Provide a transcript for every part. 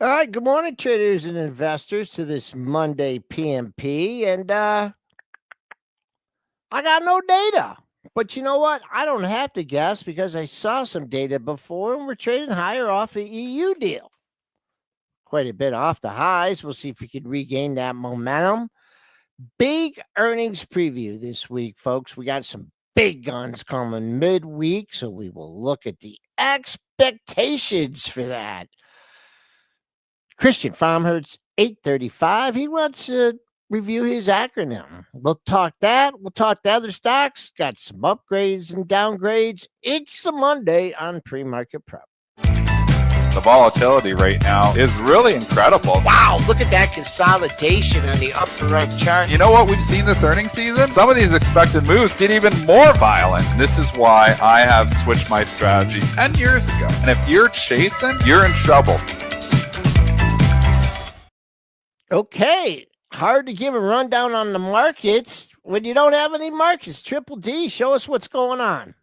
All right, good morning, traders and investors, to this Monday PMP. And I got no data. But you know what? I don't have to guess because I saw some data before and we're trading higher off the EU deal. Quite a bit off the highs. We'll see if we can regain that momentum. Big earnings preview this week, folks. We got some big guns coming midweek, so we will look at the expectations for that. Christian Fromhertz, 835. He wants to review his acronym. We'll talk that. We'll talk the other stocks. Got some upgrades and downgrades. It's a Monday on pre-market prep. The volatility right now is really incredible. Wow, look at that consolidation on the upper right chart. You know what we've seen this earnings season? Some of these expected moves get even more violent. This is why I have switched my strategy 10 years ago. And if you're chasing, you're in trouble. Okay, hard to give a rundown on the markets when you don't have any markets. Triple D, show us what's going on.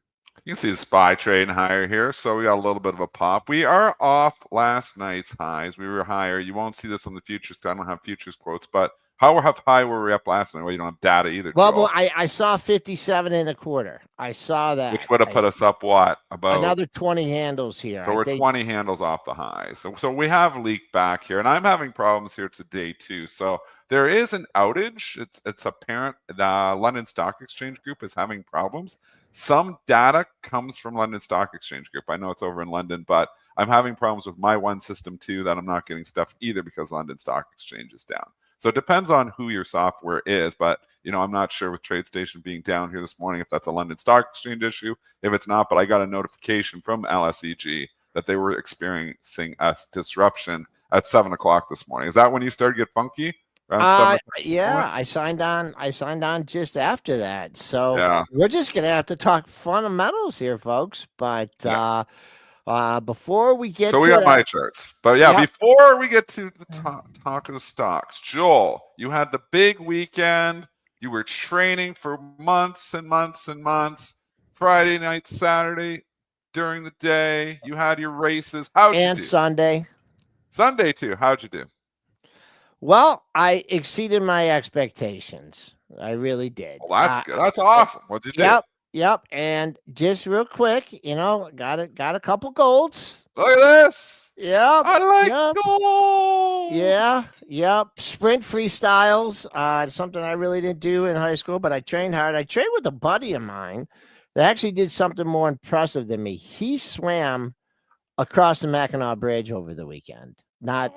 You can see the SPY trading higher here, so we got a little bit of a pop. We are off last night's highs. We were higher. You won't see this on the futures because I don't have futures quotes, but how high were we up last night? Well, you don't have data either. Well, I saw 57 and a quarter. I saw that. Which would have put us up what? About another 20 handles here. So we're 20 handles off the highs. So we have leaked back here, and I'm having problems here today too. So there is an outage. It's apparent the London Stock Exchange Group is having problems. Some data comes from London Stock Exchange Group. I know it's over in London, but I'm having problems with my one system too that I'm not getting stuff either because London Stock Exchange is down. So it depends on who your software is, but I'm not sure with TradeStation being down here this morning if that's a London Stock Exchange issue. If it's not, but I got a notification from LSEG that they were experiencing a disruption at 7 o'clock this morning. Is that when you started to get funky? Yeah, I signed on just after that. So yeah. We're just gonna have to talk fundamentals here, folks. But before we get we got my charts. But before we get to the talk of the stocks, Joel, you had the big weekend. You were training for months and months and months. Friday night, Saturday, during the day, you had your races. How'd you do? And Sunday. Sunday too. How'd you do? Well, I exceeded my expectations. I really did. Well, that's good. That's awesome. What'd you do? Yep. And just real quick, got a couple golds. Look at this. Yep. I like gold. Yeah. Yep. Sprint freestyles. Something I really didn't do in high school, but I trained hard. I trained with a buddy of mine that actually did something more impressive than me. He swam across the Mackinac Bridge over the weekend. Not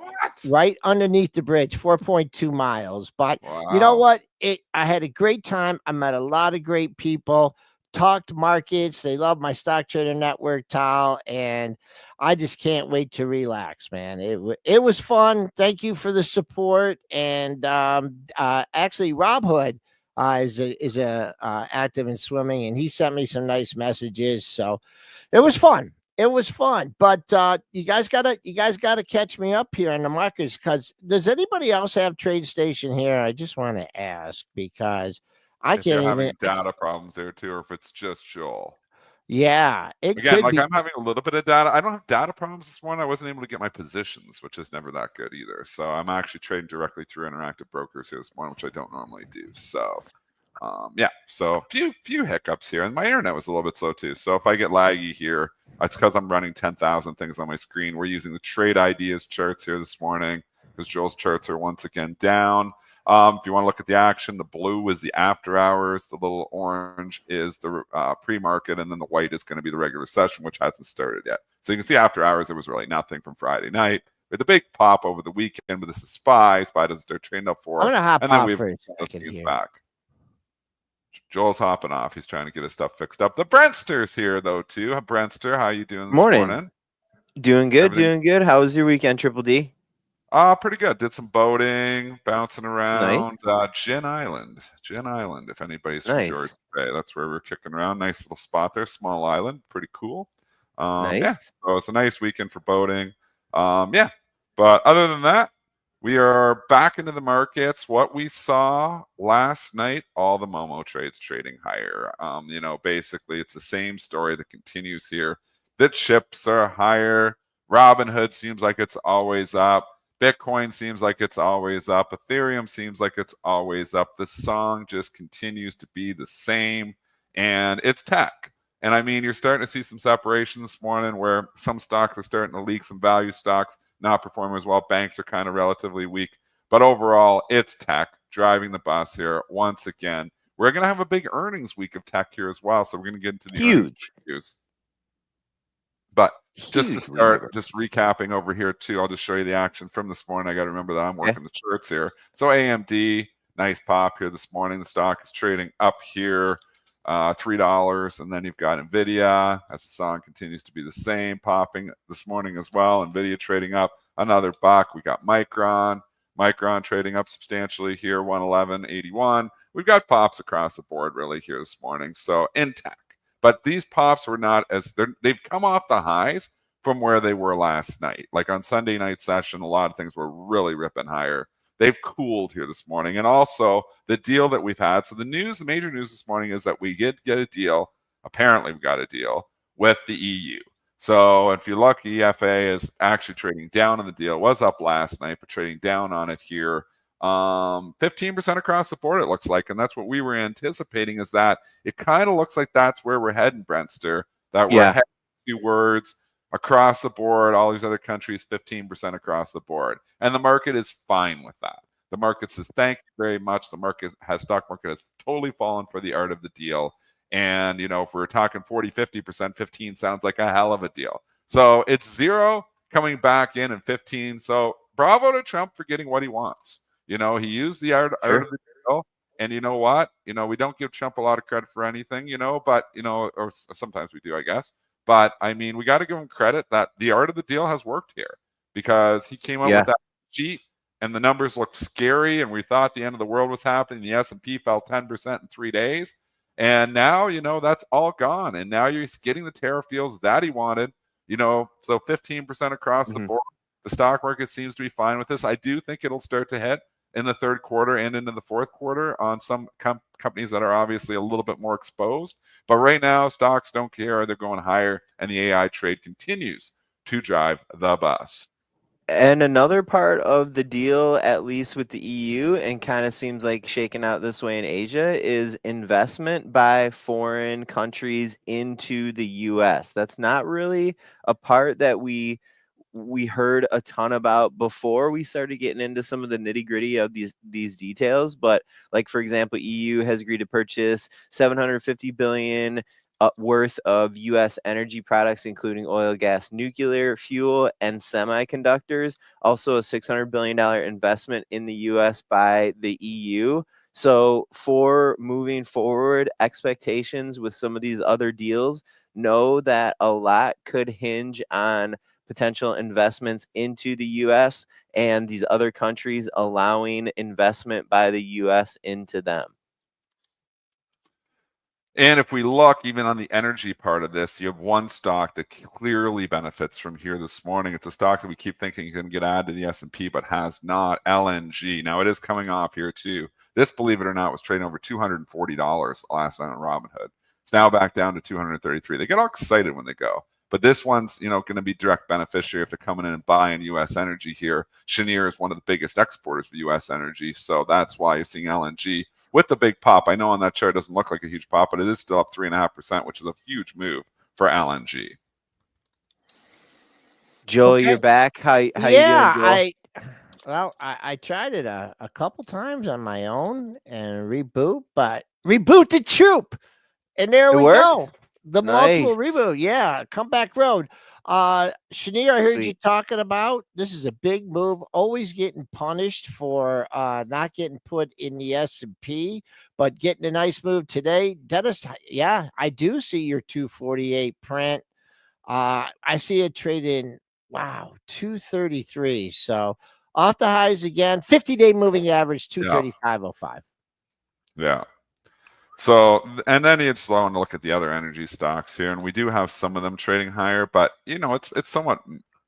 right underneath the bridge, 4.2 miles. But you know what? I had a great time. I met a lot of great people, talked markets. They love my Stock Trader Network towel, and I just can't wait to relax, man. It was fun. Thank you for the support. And actually, Rob Hood is active in swimming, and he sent me some nice messages. So it was fun. It was fun, but you guys gotta catch me up here on the markets. Because does anybody else have TradeStation here? I just want to ask because I can't even having data problems there too, or if it's just Joel. Yeah, I'm having a little bit of data. I don't have data problems this morning. I wasn't able to get my positions, which is never that good either. So I'm actually trading directly through Interactive Brokers here this morning, which I don't normally do. So. So few hiccups here, and my internet was a little bit slow too. So if I get laggy here, it's because I'm running 10,000 things on my screen. We're using the Trade Ideas charts here this morning because Joel's charts are once again down. If you want to look at the action, the blue is the after hours, the little orange is the pre-market, and then the white is going to be the regular session, which hasn't started yet. So you can see after hours, there was really nothing from Friday night. With the big pop over the weekend, but this is SPY. SPY doesn't start trading up for. I'm gonna hop off for a second here. Back. Joel's hopping off. He's trying to get his stuff fixed up. The Brentster's here, though, too. Brentster, how you doing this morning? Doing good, doing good. How was your weekend, Triple D? Pretty good. Did some boating, bouncing around. Nice. Gin Island, if anybody's from Georgia Bay. That's where we're kicking around. Nice little spot there. Small island. Pretty cool. Nice. Yeah, so it's a nice weekend for boating. Yeah. But other than that, we are back into the markets. What we saw last night, all the Momo trades trading higher. Basically it's the same story that continues here. The chips are higher. Robinhood seems like it's always up. Bitcoin seems like it's always up. Ethereum seems like it's always up. The song just continues to be the same, and it's tech. And I mean, you're starting to see some separation this morning where some stocks are starting to leak, some value stocks not performing as well. Banks are kind of relatively weak. But overall, it's tech driving the bus here once again. We're going to have a big earnings week of tech here as well. So we're going to get into the earnings reviews. But just to start, just recapping over here too, I'll just show you the action from this morning. I got to remember that I'm working the charts here. So AMD, nice pop here this morning. The stock is trading up here, $3. And then you've got NVIDIA, as the song continues to be the same, popping this morning as well. NVIDIA trading up another buck. We got Micron trading up substantially here, 111.81. We've got pops across the board really here this morning. So in tech. But these pops were not as they've come off the highs from where they were last night. Like on Sunday night session, a lot of things were really ripping higher. They've cooled here this morning. And also the deal that we've had. So the major news this morning is that we did get a deal. Apparently we got a deal with the EU. So if you look, EFA is actually trading down on the deal. It was up last night, but trading down on it here. 15% across the board, it looks like. And that's what we were anticipating, is that it kind of looks like that's where we're heading, Brentster, that we're heading towards across the board, all these other countries, 15% across the board. And the market is fine with that. The market says, thank you very much. The stock market has totally fallen for the art of the deal. And, if we're talking 40, 50%, 15 sounds like a hell of a deal. So it's 0 coming back in and 15. So bravo to Trump for getting what he wants. He used the art of the deal. And you know what? We don't give Trump a lot of credit for anything, but, or sometimes we do, I guess. But, I mean, we got to give him credit that the art of the deal has worked here, because he came up with that sheet and the numbers looked scary and we thought the end of the world was happening. The S&P fell 10% in 3 days. And now, that's all gone. And now you're getting the tariff deals that he wanted, so 15% across the board. The stock market seems to be fine with this. I do think it'll start to hit in the third quarter and into the fourth quarter on some companies that are obviously a little bit more exposed. But right now, stocks don't care. They're going higher, and the AI trade continues to drive the bus. And another part of the deal, at least with the EU, and kind of seems like shaking out this way in Asia, is investment by foreign countries into the US. That's not really a part that we heard a ton about before we started getting into some of the nitty-gritty of these details. But like, for example, EU has agreed to purchase $750 billion worth of U.S. energy products, including oil, gas, nuclear fuel, and semiconductors. Also a $600 billion investment in the U.S. by the EU. So for moving forward, expectations with some of these other deals, know that a lot could hinge on potential investments into the U.S. and these other countries allowing investment by the U.S. into them. And if we look even on the energy part of this, you have one stock that clearly benefits from here this morning. It's a stock that we keep thinking is going to get added to the S&P, but has not. LNG. Now, it is coming off here too. This, believe it or not, was trading over $240 last night on Robinhood. It's now back down to $233. They get all excited when they go. But this one's, going to be direct beneficiary if they're coming in and buying U.S. energy here. Cheniere is one of the biggest exporters of U.S. energy, so that's why you're seeing LNG with the big pop. I know on that chart it doesn't look like a huge pop, but it is still up 3.5%, which is a huge move for LNG. Joel, you're back. How you doing, Joel? I tried it a couple times on my own and reboot the troop, and there we go. The multiple reboot, comeback road. Cheniere, I heard you talking about. This is a big move. Always getting punished for not getting put in the S&P, but getting a nice move today. Dennis, I do see your 248 print. I see it trading. Wow, 233. So off the highs again. 50-day moving average 235.05. Yeah. So, and then it's slow to look at the other energy stocks here, and we do have some of them trading higher, but it's somewhat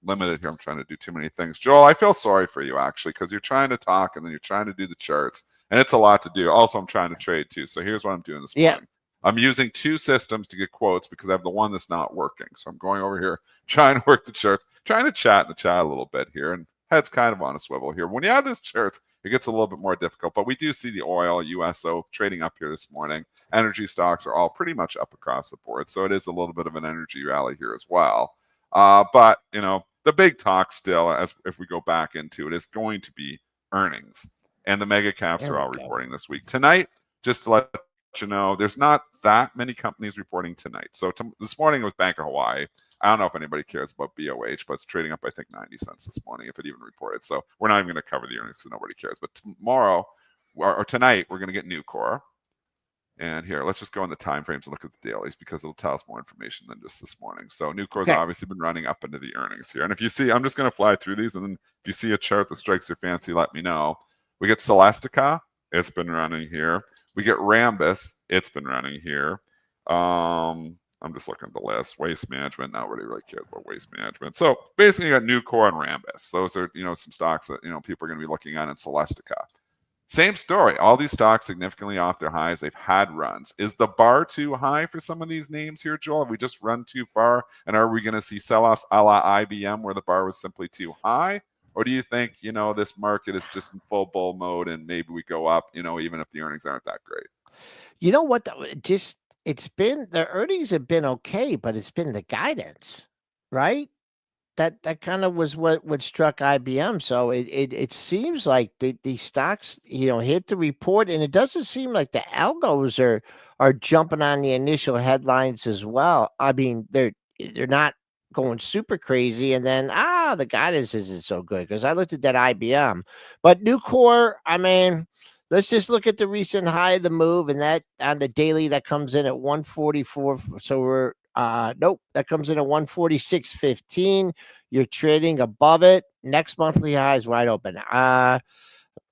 limited here. I'm trying to do too many things. Joel, I feel sorry for you actually, because you're trying to talk and then you're trying to do the charts, and it's a lot to do. Also, I'm trying to trade too. So here's what I'm doing this morning. I'm using two systems to get quotes because I have the one that's not working. So I'm going over here trying to work the charts. trying to chat in the chat a little bit here, and head's kind of on a swivel here. When you have these charts, it gets a little bit more difficult, but we do see the oil, USO trading up here this morning. Energy stocks are all pretty much up across the board, so it is a little bit of an energy rally here as well. But the big talk still, as if we go back into it, is going to be earnings, and the mega caps are all reporting this week. Tonight, just to let you know, there's not that many companies reporting tonight. So this morning it was Bank of Hawaii. I don't know if anybody cares about BOH, but it's trading up, I think, 90 cents this morning, if it even reported. So we're not even going to cover the earnings because nobody cares. But tomorrow or tonight, we're going to get Nucor. And here, let's just go in the time frames and look at the dailies because it'll tell us more information than just this morning. So Nucor's obviously been running up into the earnings here. And if you see, I'm just going to fly through these, and then if you see a chart that strikes your fancy, let me know. We get Celestica. It's been running here. We get Rambus. It's been running here. I'm just looking at the list. Waste management. Nobody really cares about waste management. So basically, you got Nucor and Rambus. Those are some stocks that people are going to be looking at in Celestica. Same story. All these stocks significantly off their highs. They've had runs. Is the bar too high for some of these names here, Joel? Have we just run too far? And are we going to see sell-offs a la IBM where the bar was simply too high? Or do you think, this market is just in full bull mode and maybe we go up, even if the earnings aren't that great? You know what? It's been, the earnings have been okay, but it's been the guidance, right? That kind of was what struck IBM. So it seems like these stocks, hit the report, and it doesn't seem like the algos are jumping on the initial headlines as well. I mean, they're not going super crazy, and then the guidance isn't so good because I looked at that IBM, but Nucor, I mean, let's just look at the recent high of the move, and that on the daily that comes in at 144. So we're nope, that comes in at 146.15. You're trading above it. Next monthly high is wide open. I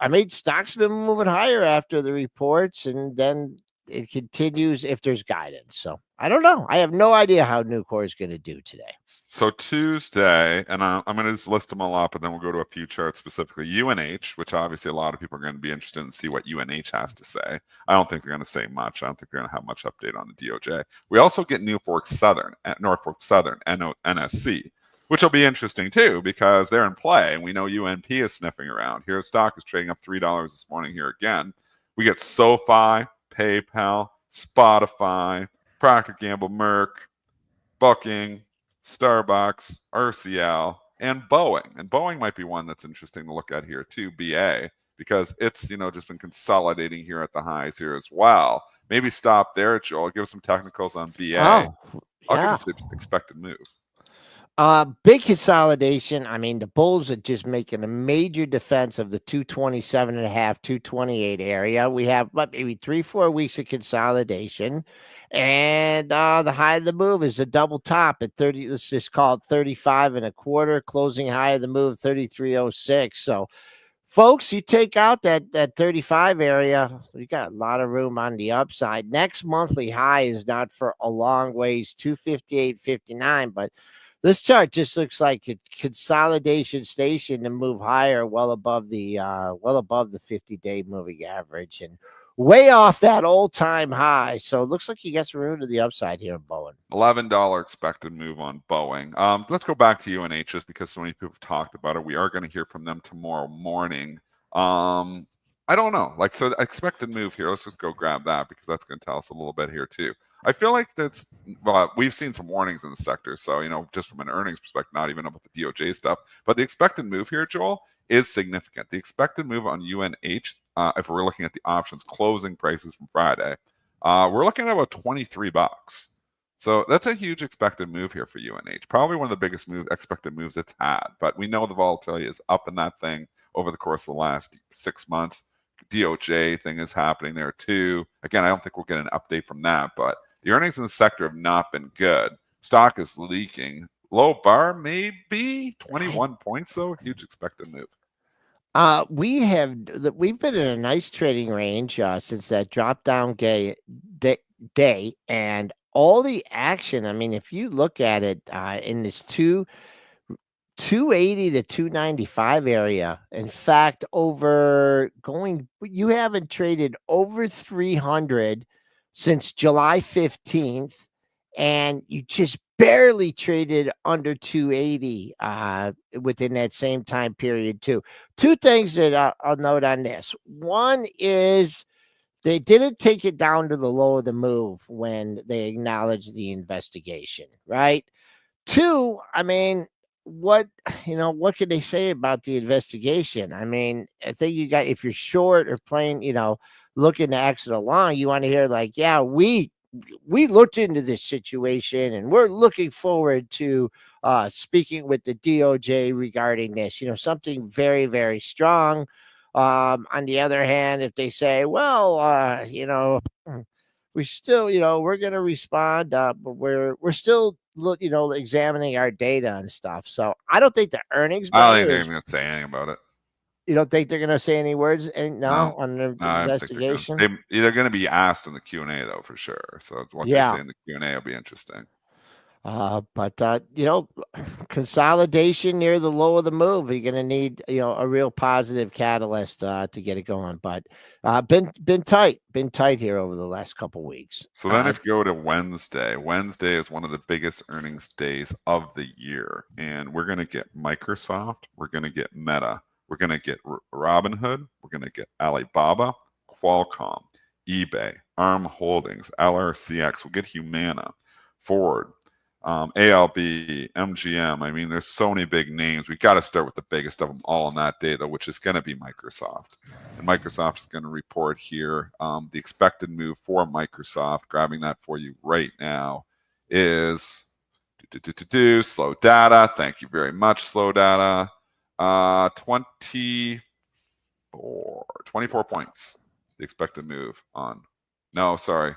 made stocks been moving higher after the reports, and then it continues if there's guidance. So I don't know. I have no idea how Nucor is going to do today. So Tuesday, and I'm going to just list them all up, and then we'll go to a few charts specifically. UNH, which obviously a lot of people are going to be interested in see what UNH has to say. I don't think they're going to say much. I don't think they're going to have much update on the DOJ. We also get Norfolk Southern, NSC, which will be interesting too because they're in play, and we know UNP is sniffing around. Here, stock is trading up $3 this morning here again. We get SoFi, PayPal, Spotify, Procter & Gamble, Merck, Booking, Starbucks, RCL, and Boeing. And Boeing might be one that's interesting to look at here too, BA, because it's just been consolidating here at the highs here as well. Maybe stop there, Joel. Give us some technicals on BA. I'll give us the expected move. Big consolidation. I mean, the bulls are just making a major defense of the 227.5, 228 area. We have maybe 3-4 weeks of consolidation, and the high of the move is a double top at 30. Let's just call it 35.25. Closing high of the move 33.06. So, folks, you take out that 35 area, you got a lot of room on the upside. Next monthly high is not for a long ways, 258.59, but this chart just looks like a consolidation station to move higher, well above the 50-day moving average, and way off that all-time high. So it looks like you got some room to the upside here in Boeing. $11 expected move on Boeing. Let's go back to UNH just because so many people have talked about it. We are going to hear from them tomorrow morning. I don't know. So the expected move here, let's just go grab that because that's going to tell us a little bit here too. I feel like we've seen some warnings in the sector. So, just from an earnings perspective, not even about the DOJ stuff, but the expected move here, Joel, is significant. The expected move on UNH, if we're looking at the options closing prices from Friday, we're looking at about $23. So that's a huge expected move here for UNH. Probably one of the biggest expected moves it's had. But we know the volatility is up in that thing over the course of the last 6 months. DOJ thing is happening there too. Again, I don't think we'll get an update from that, but the earnings in the sector have not been good. Stock is leaking. Low bar, maybe 21 points, though. Huge expected move. We've been in a nice trading range since that drop down day, and all the action. I mean, if you look at it in this 280 to 295 area. In fact, you haven't traded over 300 since July 15th, and you just barely traded under 280 within that same time period too. Two things that I'll note on this. One is they didn't take it down to the low of the move when they acknowledged the investigation, right? Two, I mean, what what could they say about the investigation? I mean, I think you got if you're short or playing, looking to exit along, you want to hear like, yeah, we looked into this situation and we're looking forward to speaking with the DOJ regarding this, something very, very strong. On the other hand, if they say, well, we still, we're going to respond, but we're still examining our data and stuff. So I don't think the earnings. I don't think they're even going to say anything about it. You don't think they're going to say any words? No, on the investigation. They're going to be asked in the Q&A though, for sure. So what they say in the Q&A will be interesting. But consolidation near the low of the move. You're going to need, a real positive catalyst to get it going. But been tight here over the last couple weeks. So then, if you go to Wednesday is one of the biggest earnings days of the year, and we're going to get Microsoft, we're going to get Meta, we're going to get Robinhood, we're going to get Alibaba, Qualcomm, eBay, ARM Holdings, LRCX. We'll get Humana, Ford. ALB, MGM. I mean, there's so many big names. We got to start with the biggest of them all on that day, though, which is going to be Microsoft. And Microsoft is going to report here. The expected move for Microsoft, grabbing that for you right now, is slow data. Thank you very much, slow data. 24 points. The expected move on. No, sorry.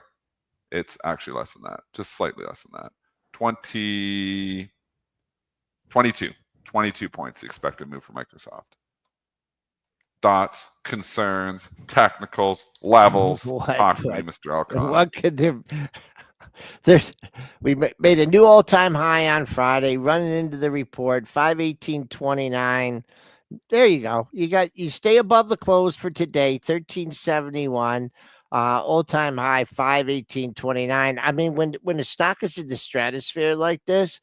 It's actually less than that. Just slightly less than that. 22 points the expected move for Microsoft. Thoughts, concerns, technicals, levels. Talk to me, Mr. Elconin. What could we made a new all-time high on Friday, running into the report, 518.29. There you go. You stay above the close for today, 1371. All-time high 518.29. I mean, when the stock is in the stratosphere like this,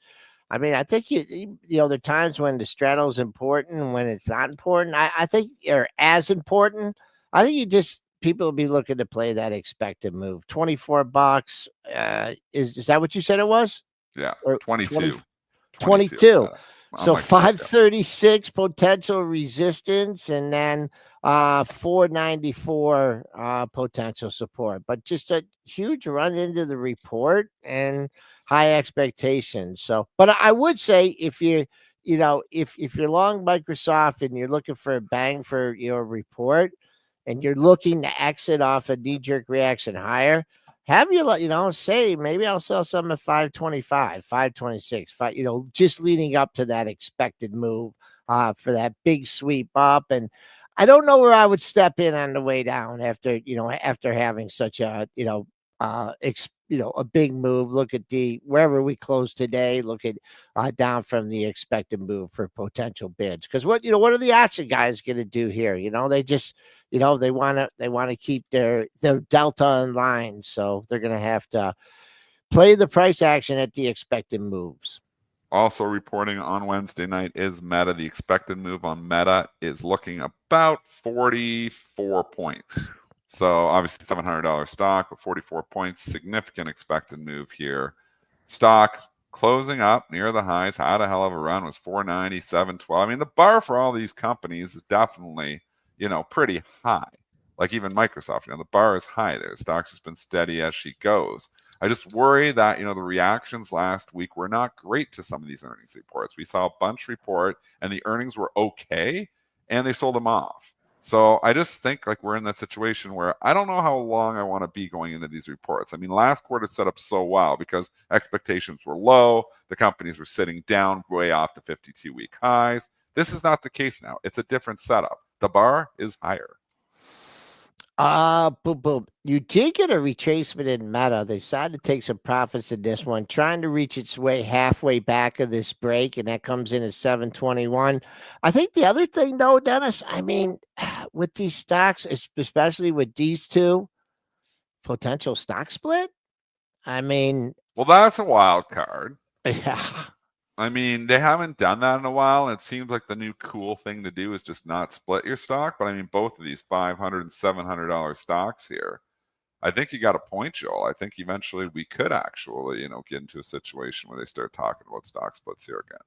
I mean, I think there are times when the straddle is important and when it's not important. I think are as important. I think people will be looking to play that expected move. $24. Is that what you said it was? Yeah, 22. 22. So 536 potential resistance, and then 494 potential support. But just a huge run into the report and high expectations. So, but I would say if you're long Microsoft and you're looking for a bang for your report, and you're looking to exit off a knee-jerk reaction higher, have you, say, maybe I'll sell some at 525, 526, just leading up to that expected move for that big sweep up. And I don't know where I would step in on the way down after having such a, a big move. Look at wherever we close today, look at down from the expected move for potential bids. Because what are the option guys going to do here? They just, they want to keep their delta in line. So they're going to have to play the price action at the expected moves. Also reporting on Wednesday night is Meta. The expected move on Meta is looking about 44 points. So obviously $700 stock with 44 points, significant expected move here. Stock closing up near the highs, had a hell of a run, was 490, 712. I mean, the bar for all these companies is definitely, pretty high. Like even Microsoft, the bar is high there. Stock's just been steady as she goes. I just worry that, the reactions last week were not great to some of these earnings reports. We saw a bunch report and the earnings were okay and they sold them off. So I just think like we're in that situation where I don't know how long I want to be going into these reports. I mean, last quarter set up so well because expectations were low. The companies were sitting down way off the 52-week highs. This is not the case now. It's a different setup. The bar is higher. Boom. You did get a retracement in Meta. They decided to take some profits in this one, trying to reach its way halfway back of this break, and that comes in at 721. I think the other thing, though, Dennis, I mean, with these stocks, especially with these two, potential stock split. I mean, well, that's a wild card. Yeah. I mean, they haven't done that in a while. And it seems like the new cool thing to do is just not split your stock. But I mean, both of these $500 and $700 stocks here, I think you got a point, Joel. I think eventually we could actually, get into a situation where they start talking about stock splits here again.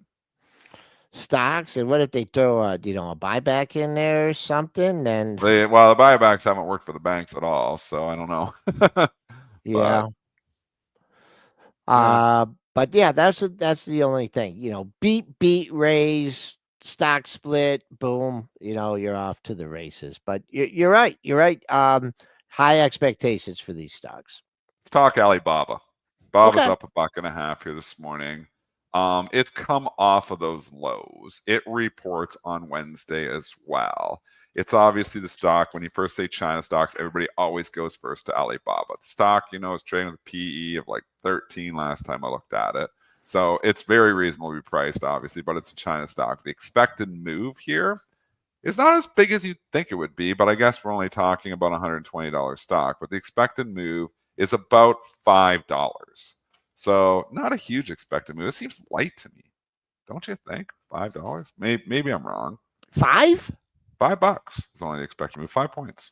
Stocks, and what if they throw a buyback in there or something? Then The buybacks haven't worked for the banks at all, so I don't know. yeah. Yeah. But yeah, that's the only thing. Beat, raise, stock split, boom. You're off to the races. But you're right. You're right. High expectations for these stocks. Let's talk Alibaba. Baba's Okay. up $1.50 here this morning. It's come off of those lows. It reports on Wednesday as well. It's obviously the stock. When you first say China stocks, everybody always goes first to Alibaba. The stock, is trading with a PE of like 13 last time I looked at it. So it's very reasonably priced, obviously, but it's a China stock. The expected move here is not as big as you'd think it would be, but I guess we're only talking about $120 stock. But the expected move is about $5. So not a huge expected move. It seems light to me. Don't you think? $5? Maybe I'm wrong. $5? $5 is only the expected move. 5 points.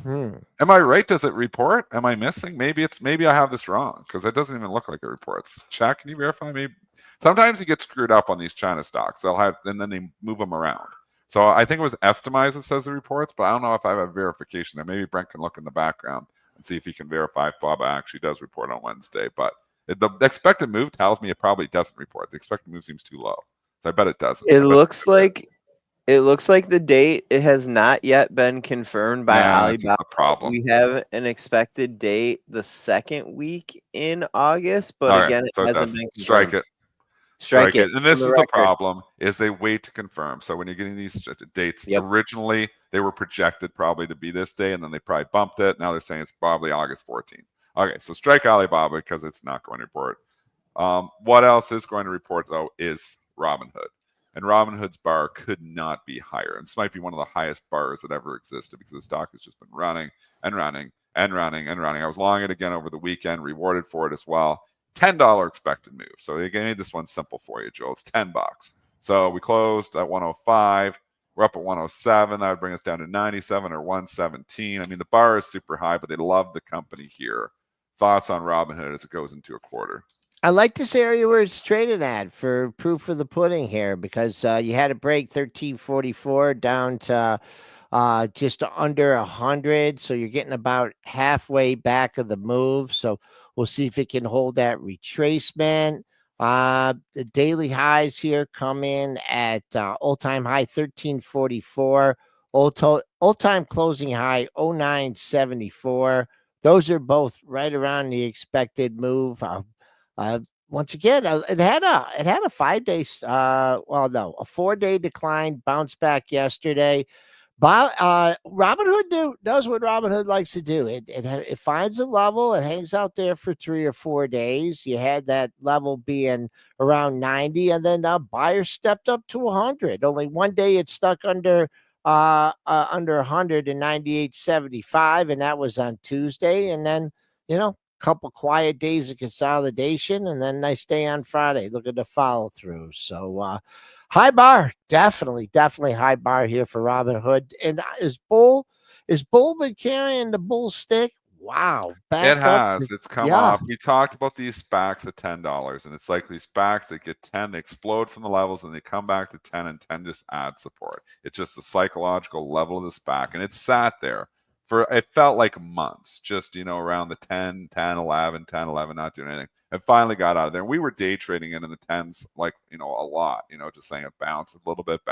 Hmm. Am I right? Does it report? Am I missing? Maybe I have this wrong because it doesn't even look like it reports. Chat, can you verify? Maybe sometimes you get screwed up on these China stocks. And then they move them around. So I think it was Estimize that says the reports, but I don't know if I have a verification there. Maybe Brent can look in the background and see if he can verify if FABA actually does report on Wednesday. But the expected move tells me it probably doesn't report. The expected move seems too low. So I bet it doesn't. It looks like the date, it has not yet been confirmed by That's Alibaba. the problem. We have an expected date the second week in August, but All right, again, it so hasn't doesn't. been Strike confirmed. it. Strike it. And this on is the the record. problem, is they wait to confirm. So when you're getting these dates, Yep. originally they were projected probably to be this day, and then they probably bumped it. Now they're saying it's probably August 14th. Okay, so strike Alibaba because it's not going to report. What else is going to report, though, is Robinhood. And Robinhood's bar could not be higher. And this might be one of the highest bars that ever existed because the stock has just been running and running and running and running. I was long it again over the weekend, rewarded for it as well. $10 expected move. So they made this one simple for you, Joel. It's $10. So we closed at 105. We're up at 107. That would bring us down to 97 or 117. I mean, the bar is super high, but they love the company here. Thoughts on Robinhood as it goes into a quarter? I like this area where it's traded at for proof of the pudding here because you had a break 1344 down to just under 100. So you're getting about halfway back of the move. So we'll see if it can hold that retracement. The daily highs here come in at all-time high 1344, all-time closing high 0974. Those are both right around the expected move. Once again, it had a 5-day, a 4-day decline, bounced back yesterday. Robinhood does what Robinhood likes to do. It finds a level, it hangs out there for 3 or 4 days. You had that level being around 90, and then buyers stepped up to 100. Only one day it stuck under 100 and 98.75, and that was on Tuesday. And then couple quiet days of consolidation, and then nice day on Friday. Look at the follow through. So high bar, definitely high bar here for Robinhood. And is Bull been carrying the bull stick? Wow, It has. It's come yeah. off. We talked about these SPACs at $10, and it's like these SPACs that get 10, they explode from the levels, and they come back to 10, and 10 just add support. It's just the psychological level of the SPAC, and it sat there it felt like months, just around the 10, 10, 11, 10, 11, not doing anything. And finally got out of there. And we were day trading it in the 10s, like a lot. Just saying it bounce a little bit,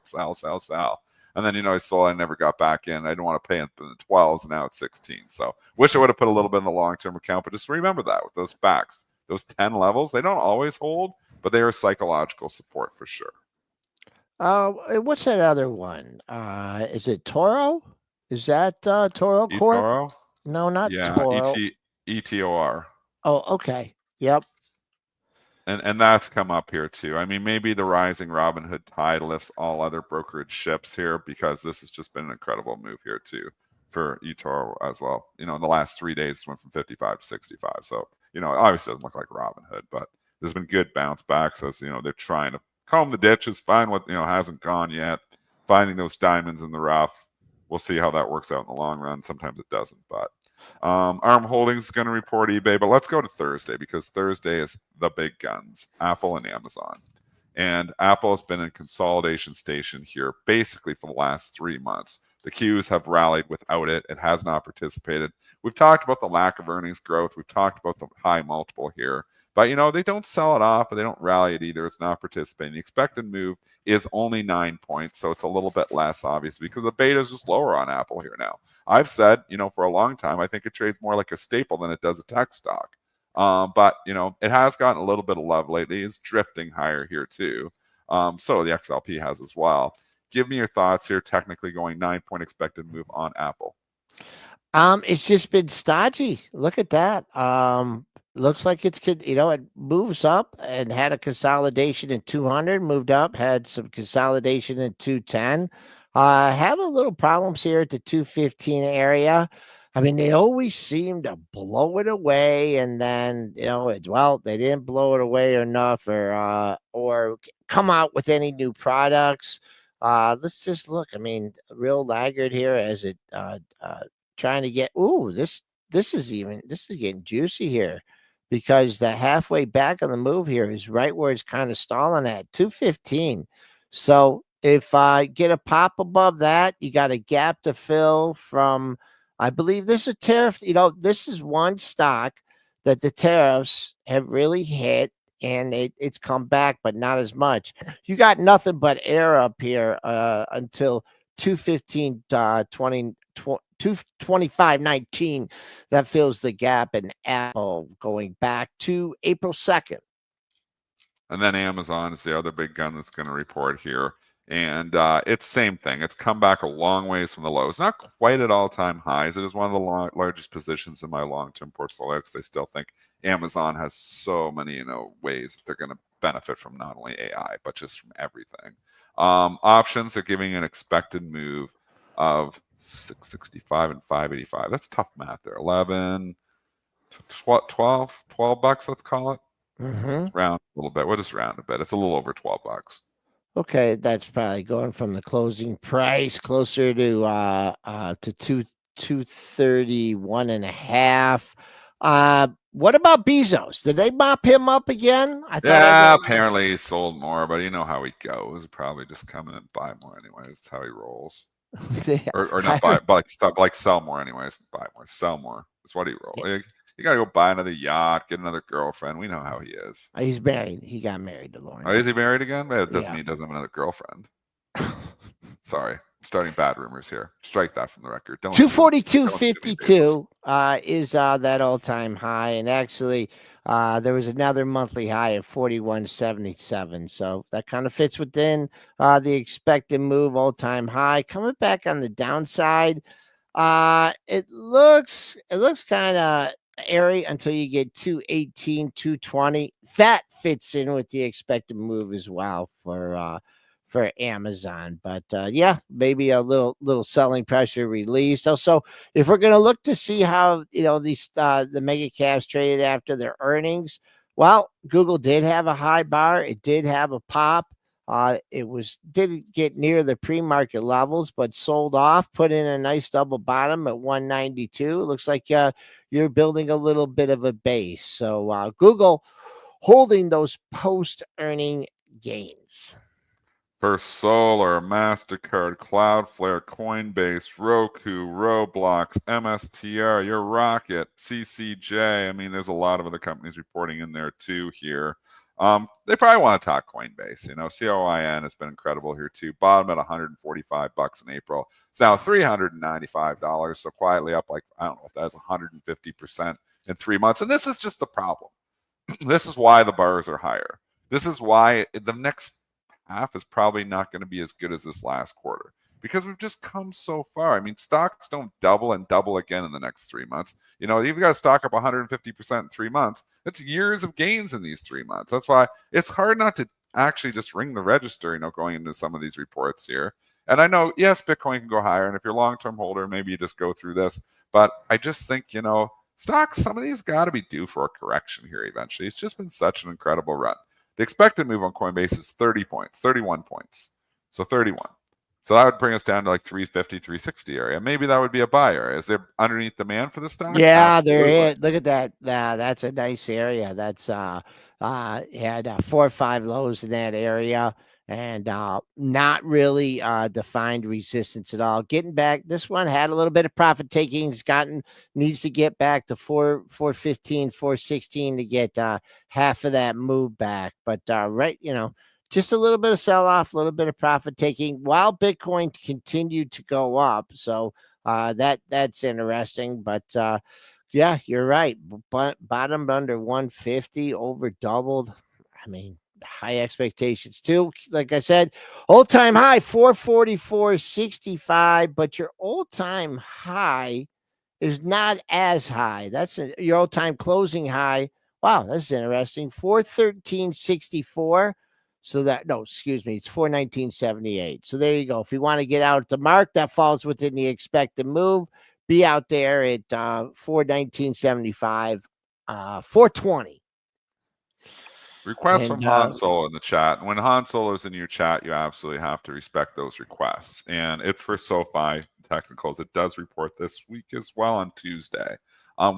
sell. And then, I sold, I never got back in. I didn't want to pay in the 12s, and now it's 16. So wish I would have put a little bit in the long-term account, but just remember that with those SPACs, those 10 levels, they don't always hold, but they are psychological support for sure. What's that other one? Is it Toro? Is that Toro Corp? eToro? No, not Toro. ETOR. Oh, okay. Yep. And that's come up here too. I mean, maybe the rising Robinhood tide lifts all other brokerage ships here because this has just been an incredible move here too for eToro as well. In the last 3 days, it went from 55 to 65. So obviously doesn't look like Robinhood, but there's been good bounce backs as, they're trying to comb the ditches, find what, hasn't gone yet, finding those diamonds in the rough. We'll see how that works out in the long run. Sometimes it doesn't, but ARM Holdings is going to report eBay, but let's go to Thursday because Thursday is the big guns, Apple and Amazon. And Apple has been in consolidation station here basically for the last 3 months. The Qs have rallied without it. It has not participated. We've talked about the lack of earnings growth. We've talked about the high multiple here. But, they don't sell it off, but they don't rally it either. It's not participating. The expected move is only 9 points, so it's a little bit less obvious because the beta is just lower on Apple here now. I've said, for a long time, I think it trades more like a staple than it does a tech stock. But, it has gotten a little bit of love lately. It's drifting higher here, too. So the XLP has as well. Give me your thoughts here, technically going 9-point expected move on Apple. It's just been stodgy. Look at that. Looks like it moves up and had a consolidation in 200, moved up, had some consolidation in 210. Have a little problems here at the 215 area. I mean, they always seem to blow it away, and then they didn't blow it away enough, or come out with any new products. Let's just look. I mean, real laggard here as it trying to get. This is getting juicy here, because the halfway back on the move here is right where it's kind of stalling at 215. So if I get a pop above that, you got a gap to fill from. I believe this is a tariff. This is one stock that the tariffs have really hit, and it's come back, but not as much. You got nothing but air up here until 215, 225.19. That fills the gap in Apple going back to April 2nd. And then Amazon is the other big gun that's going to report here. And it's same thing. It's come back a long ways from the lows. Not quite at all-time highs. It is one of the largest positions in my long-term portfolio because I still think Amazon has so many, ways that they're going to benefit from not only AI, but just from everything. Options are giving an expected move of 665 and 585. That's tough math there. 11, 12 bucks, let's call it. Mm-hmm. Round a little bit. We'll just round a bit. It's a little over 12 bucks. Okay, that's probably going from the closing price closer to 231 and a half. What about Bezos? Did they mop him up again? Apparently he sold more, but you know how he goes. He'll probably just come in and buy more anyways. That's how he rolls. or not buy, but like sell more anyways. Buy more, sell more. That's what he rolls. You got to go buy another yacht, get another girlfriend. We know how he is. He's married. He got married to Lauren. Oh, is he married again? It doesn't mean he doesn't have another girlfriend. Sorry. Starting bad rumors here. Strike that from the record. 242.52 is that all-time high. And actually, there was another monthly high of 41.77. So that kind of fits within the expected move, all-time high. Coming back on the downside, it looks kind of airy until you get 218, 220. That fits in with the expected move as well for Amazon. But maybe a little selling pressure released. Also, if we're going to look to see how these the mega caps traded after their earnings, well, Google did have a high bar. It did have a pop. It didn't get near the pre-market levels, but sold off, put in a nice double bottom at 192. It looks like you're building a little bit of a base. So Google holding those post-earning gains. First Solar, MasterCard, Cloudflare, Coinbase, Roku, Roblox, MSTR, your Rocket, CCJ. I mean, there's a lot of other companies reporting in there too here. They probably want to talk Coinbase. COIN has been incredible here too. Bottom at $145 in April. It's now $395. So quietly up like, I don't know what that is, 150% in 3 months. And this is just the problem. This is why the bars are higher. This is why the next half is probably not going to be as good as this last quarter, because we've just come so far. I mean, stocks don't double and double again in the next 3 months. You've got a stock up 150% in 3 months. It's years of gains in these 3 months. That's why it's hard not to actually just ring the register, going into some of these reports here. And I know, yes, Bitcoin can go higher. And if you're a long-term holder, maybe you just go through this. But I just think, Stocks, some of these got to be due for a correction here eventually. It's just been such an incredible run. The expected move on Coinbase is 30 points, 31 points. So 31. So that would bring us down to like 350, 360 area. Maybe that would be a buyer. Is there underneath demand for the stock? Yeah, Absolutely. there is. Look at that. That's a nice area. That's had 4 or 5 lows in that area, and not really defined resistance at all. Getting back, this one had a little bit of profit taking. It's needs to get back to 415, 416 to get half of that move back. But right, just a little bit of sell off, a little bit of profit taking while Bitcoin continued to go up. So that's interesting. But yeah, you're right. But bottomed under 150, over doubled. I mean, high expectations too. Like I said, old time high 444.65, but your old time high is not as high. That's your old time closing high. Wow, that's interesting. 413.64. So it's 419.78. So there you go. If you want to get out at the mark, that falls within the expected move. Be out there at 419.75, 420. Requests from Han Solo in the chat. When Han Solo's in your chat, you absolutely have to respect those requests. And it's for SoFi Technicals. It does report this week as well on Tuesday.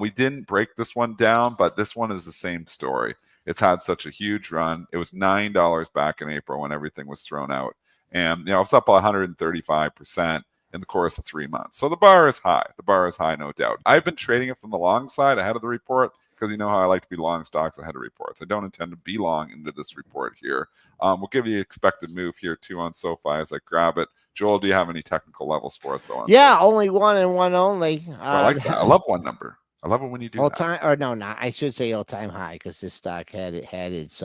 We didn't break this one down, but this one is the same story. It's had such a huge run. It was $9 back in April when everything was thrown out. And, it's up 135% in the course of 3 months. So the bar is high. The bar is high, no doubt. I've been trading it from the long side ahead of the report because you know how I like to be long stocks ahead of reports. I don't intend to be long into this report here. We'll give you the expected move here, too, on SoFi as I grab it. Joel, do you have any technical levels for us, though? Yeah, only one and one only. I like that. I love one number. I love it when you do all that. time, or no, I should say all time high, because this stock had its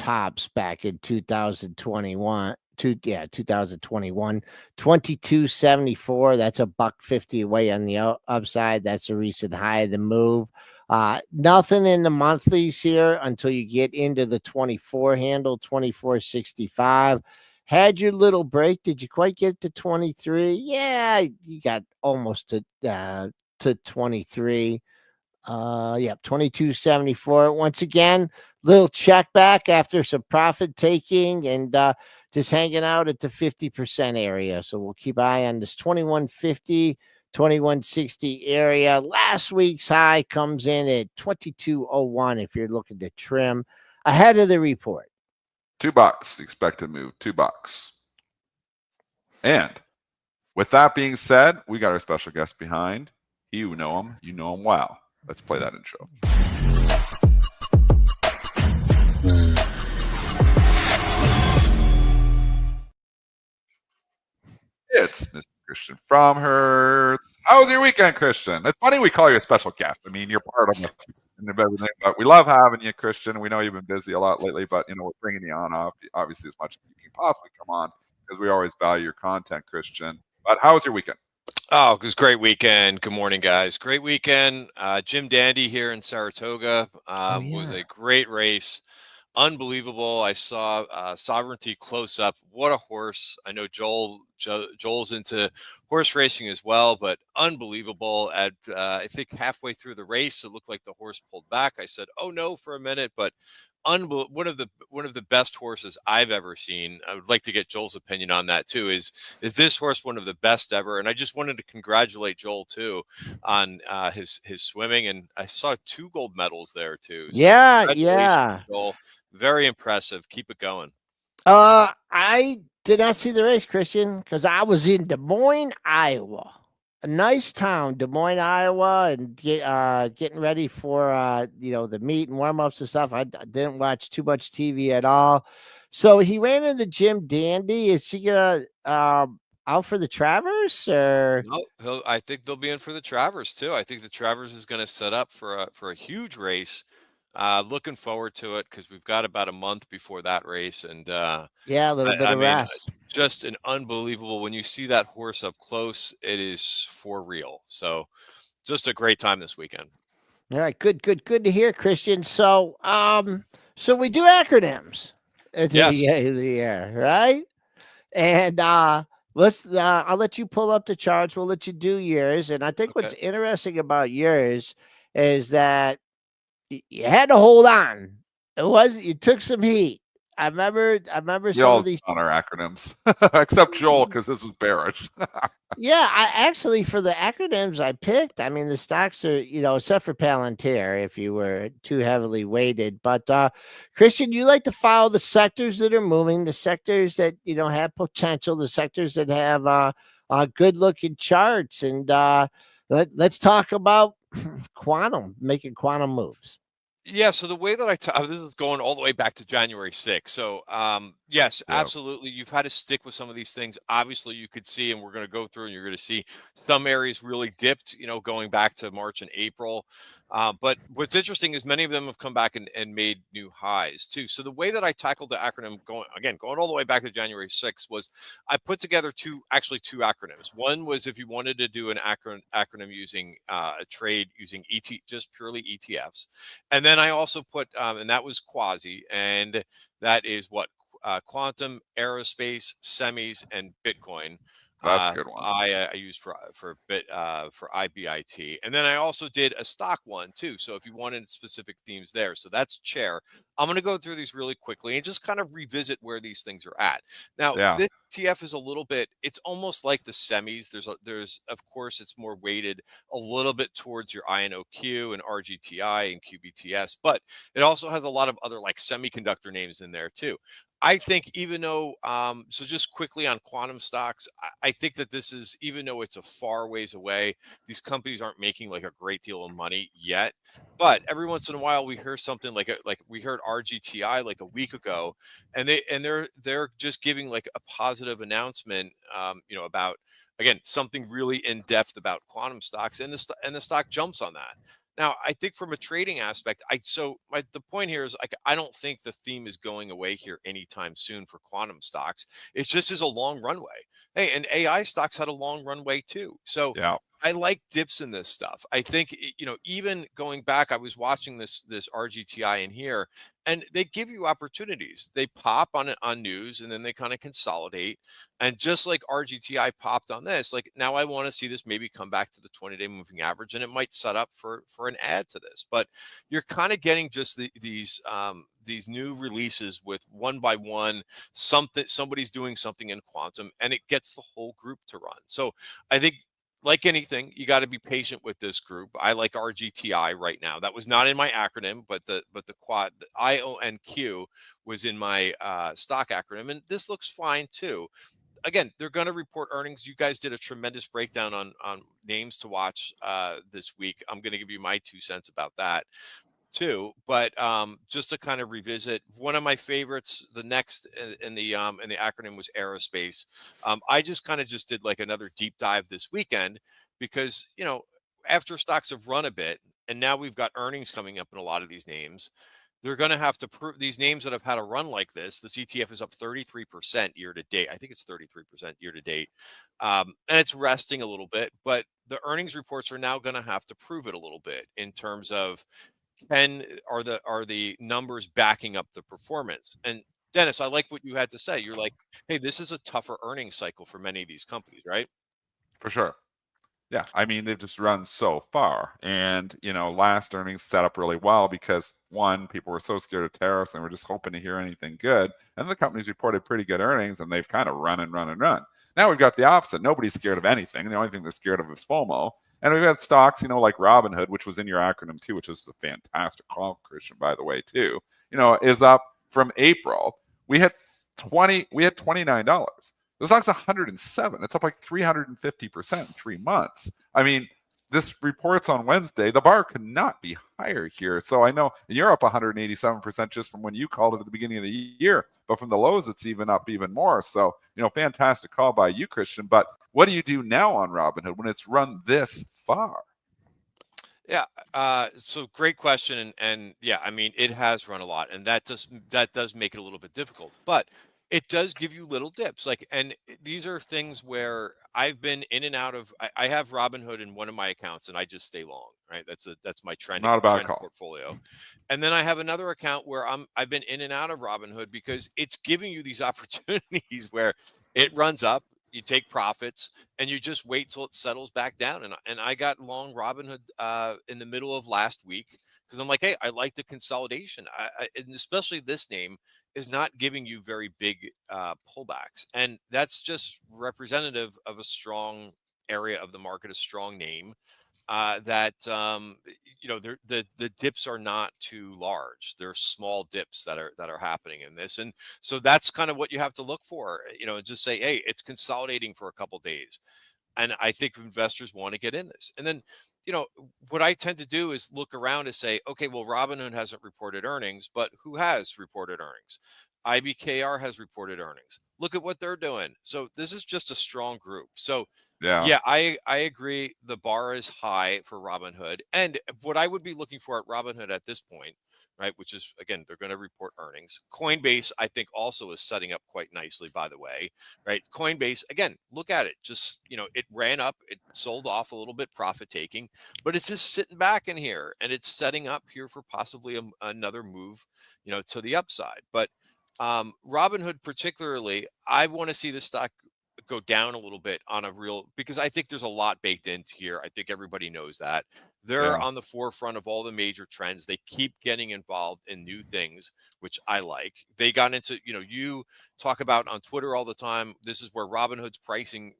hops back in 2021. 2021, 22.74. That's $1.50 away on the upside. That's a recent high of the move. Nothing in the monthlies here until you get into the 24 handle, 24.65. Had your little break. Did you quite get to 23? Yeah, you got almost to 23. 22.74. Once again, little check back after some profit taking and just hanging out at the 50% area. So we'll keep eye on this 21.50, 21.60 area. Last week's high comes in at 22.01 if you're looking to trim ahead of the report. $2 expected move, $2. And with that being said, we got our special guest behind. You know him well. Let's play that intro. It's Mr. Christian Fromhertz. How was your weekend, Christian? It's funny we call you a special guest. I mean, you're part of it and everything, but we love having you, Christian. We know you've been busy a lot lately, but we're bringing you on obviously as much as you can possibly come on because we always value your content, Christian. But how was your weekend? Oh, it was a great weekend. Good morning, guys. Great weekend. Jim Dandy here in Saratoga was a great race. Unbelievable. I saw Sovereignty close up. What a horse. I know Joel's into horse racing as well, but unbelievable. At I think halfway through the race, it looked like the horse pulled back. I said, oh no, for a minute, but one of the best horses I've ever seen. I would like to get Joel's opinion on that too. Is this horse one of the best ever? And I just wanted to congratulate Joel too on his swimming, and I saw 2 gold medals there too. So yeah. Joel, very impressive. Keep it going. I did not see the race, Christian, because I was in Des Moines, Iowa. A nice town, Des Moines, Iowa, and getting ready for the meet and warm-ups and stuff. I didn't watch too much TV at all. So he ran into Jim Dandy. Is he gonna out for the Travers, or no? I think they'll be in for the Travers too. I think the Travers is going to set up for a huge race. Looking forward to it because we've got about a month before that race, and a little bit of rest. Just an unbelievable. When you see that horse up close, it is for real. So, just a great time this weekend. All right, good to hear, Christian. So, so we do acronyms at the end of the year, right? And I'll let you pull up the charts. We'll let you do yours. And I think what's Okay. interesting about yours is that you had to hold on. You took some heat. I remember We some all of these. on our acronyms, except Joel, because this was bearish. Yeah, I actually, for the acronyms I picked, I mean the stocks are, except for Palantir, if you were too heavily weighted. But Christian, you like to follow the sectors that are moving, the sectors that have potential, the sectors that have good looking charts, and let's talk about making quantum moves. Yeah, so the way that this is going all the way back to January 6th. So, yes, Yeah. absolutely. You've had to stick with some of these things. Obviously, you could see, and we're going to go through, and you're going to see some areas really dipped, going back to March and April. But what's interesting is many of them have come back and made new highs too. So the way that I tackled the acronym going all the way back to January 6th was I put together two acronyms. One was if you wanted to do an acronym using a trade using just purely ETFs. And then I also put, and that was quasi, and that is what quantum, aerospace, semis, and Bitcoin. That's a good one. I used for IBIT, and then I also did a stock one too. So if you wanted specific themes there, so that's chair. I'm going to go through these really quickly and just kind of revisit where these things are at. Now, Yeah. this ETF is a little bit. It's almost like the semis. There's of course it's more weighted a little bit towards your INOQ and RGTI and QBTS, but it also has a lot of other like semiconductor names in there too. I think even though, so just quickly on quantum stocks, I think that this is, even though it's a far ways away, these companies aren't making like a great deal of money yet. But every once in a while, we hear something like we heard RGTI like a week ago, and they're just giving like a positive announcement, about again something really in depth about quantum stocks, and the stock jumps on that. Now, I think from a trading aspect, the point here is like I don't think the theme is going away here anytime soon for quantum stocks. It just is a long runway. Hey, and AI stocks had a long runway too. So Yeah. I like dips in this stuff. I think even going back, I was watching this RGTI in here, and they give you opportunities. They pop on news, and then they kind of consolidate. And just like RGTI popped on this, like now I want to see this maybe come back to the 20-day moving average, and it might set up for an add to this. But you're kind of getting just these new releases with one by one somebody's doing something in quantum, and it gets the whole group to run. So I think, like anything, you got to be patient with this group. I like RGTI right now. That was not in my acronym, but the quad, the IONQ was in my stock acronym, and this looks fine too. Again, they're going to report earnings. You guys did a tremendous breakdown on names to watch this week. I'm going to give you my 2 cents about that too. But just to kind of revisit, one of my favorites, the next in the acronym was aerospace. I just kind of just did like another deep dive this weekend because after stocks have run a bit, and now we've got earnings coming up in a lot of these names. They're going to have to prove these names that have had a run like this. This ETF is up 33% year to date. I think it's 33% year to date. And it's resting a little bit, but the earnings reports are now going to have to prove it a little bit in terms of are the numbers backing up the performance. And Dennis, I like what you had to say. You're like, hey, this is a tougher earnings cycle for many of these companies, right? For sure. Yeah, I mean, they've just run so far. And, last earnings set up really well because, one, people were so scared of tariffs and were just hoping to hear anything good. And the companies reported pretty good earnings, and they've kind of run and run and run. Now we've got the opposite. Nobody's scared of anything. The only thing they're scared of is FOMO. And we've had stocks, like Robinhood, which was in your acronym too, which is a fantastic call, Christian, by the way, too, is up from April. We had $29. The stock's 107. It's up like 350% in 3 months. I mean, this report's on Wednesday. The bar could not be higher here. So I know you're up 187% just from when you called it at the beginning of the year. But from the lows, it's even up even more. So, fantastic call by you, Christian. But what do you do now on Robinhood when it's run this far? Yeah. So great question. And yeah, I mean, it has run a lot, and that does make it a little bit difficult, but it does give you little dips. And these are things where I've been in and out of, I have Robinhood in one of my accounts, and I just stay long, right? That's my trend portfolio. And then I have another account where I've been in and out of Robinhood because it's giving you these opportunities where it runs up, you take profits, and you just wait till it settles back down. And I got long Robinhood in the middle of last week because I'm like, hey, I like the consolidation. And especially this name is not giving you very big pullbacks, and that's just representative of a strong area of the market, a strong name that the dips are not too large. They're small dips that are happening in this, and so that's kind of what you have to look for. And just say, hey, it's consolidating for a couple days, and I think investors want to get in this. And then, what I tend to do is look around and say, okay, well, Robinhood hasn't reported earnings, but who has reported earnings? IBKR has reported earnings. Look at what they're doing. So this is just a strong group. So Yeah. yeah, I agree. The bar is high for Robinhood. And what I would be looking for at Robinhood at this point, right, which is, again, they're going to report earnings. Coinbase, I think, also is setting up quite nicely, by the way, right? Coinbase, again, look at it. Just, it ran up, it sold off a little bit profit taking, but it's just sitting back in here, and it's setting up here for possibly another move, to the upside. But Robinhood particularly, I want to see the stock go down a little bit because I think there's a lot baked into here. I think everybody knows that. They're Yeah. on the forefront of all the major trends. They keep getting involved in new things, which I like. They got into, you talk about on Twitter all the time, this is where Robinhood's pricing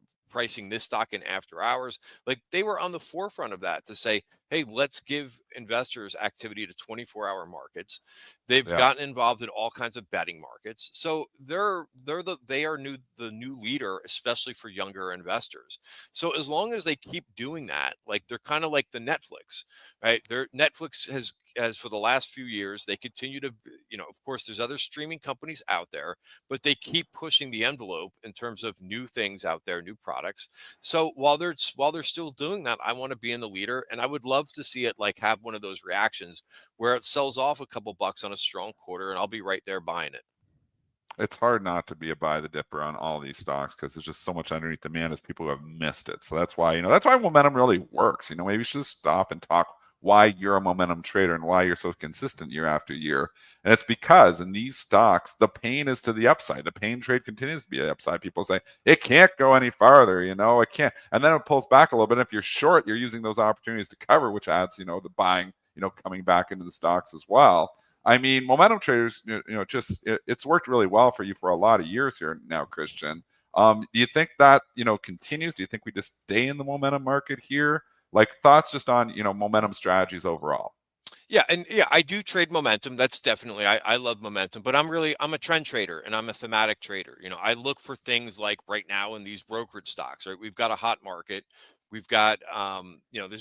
this stock in after hours. Like, they were on the forefront of that to say, hey, let's give investors activity to 24-hour markets. They've Yeah. gotten involved in all kinds of betting markets. So they are the new leader, especially for younger investors. So as long as they keep doing that, like, they're kind of like the Netflix, right? Netflix has for the last few years, they continue to, of course, there's other streaming companies out there, but they keep pushing the envelope in terms of new things out there, new products. So while they're still doing that, I want to be in the leader, and I would love to see it like have one of those reactions where it sells off a couple bucks on a strong quarter, and I'll be right there buying it. It's hard not to be a buy the dipper on all these stocks because there's just so much underneath demand as people who have missed it. So that's why momentum really works. Maybe you should just stop and talk why you're a momentum trader and why you're so consistent year after year. And it's because in these stocks, the pain is to the upside. The pain trade continues to be the upside. People say it can't go any farther, it can't. And then it pulls back a little bit. If you're short, you're using those opportunities to cover, which adds, the buying, coming back into the stocks as well. I mean, momentum traders, it's worked really well for you for a lot of years here now, Christian. Do you think that, continues? Do you think we just stay in the momentum market here? Like, thoughts just on, momentum strategies overall. Yeah, and yeah, I do trade momentum. That's definitely, I love momentum, but I'm a trend trader, and I'm a thematic trader. I look for things like right now in these brokerage stocks, right? We've got a hot market. We've got,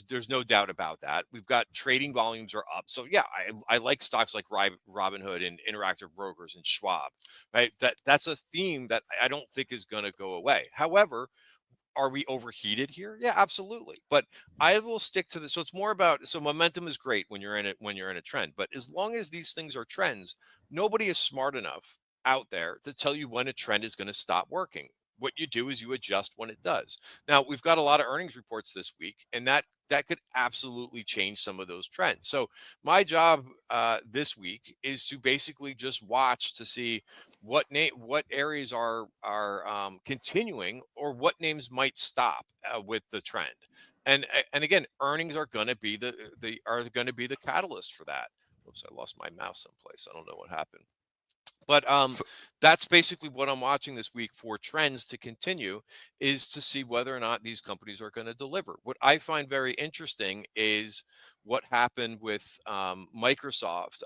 there's no doubt about that. We've got trading volumes are up. So yeah, I like stocks like Robinhood and Interactive Brokers and Schwab, right? That's a theme that I don't think is going to go away. However, are we overheated here? Yeah, absolutely. But I will stick to this. So it's more about, so momentum is great when you're in it, when you're in a trend. But as long as these things are trends, nobody is smart enough out there to tell you when a trend is going to stop working. What you do is you adjust when it does. Now, we've got a lot of earnings reports this week, and that could absolutely change some of those trends. So my job this week is to basically just watch to see what areas are continuing, or what names might stop with the trend. And again, earnings are going to be the catalyst for that. Oops, I lost my mouse someplace. I don't know what happened. But that's basically what I'm watching this week for trends to continue, is to see whether or not these companies are going to deliver. What I find very interesting is what happened with Microsoft.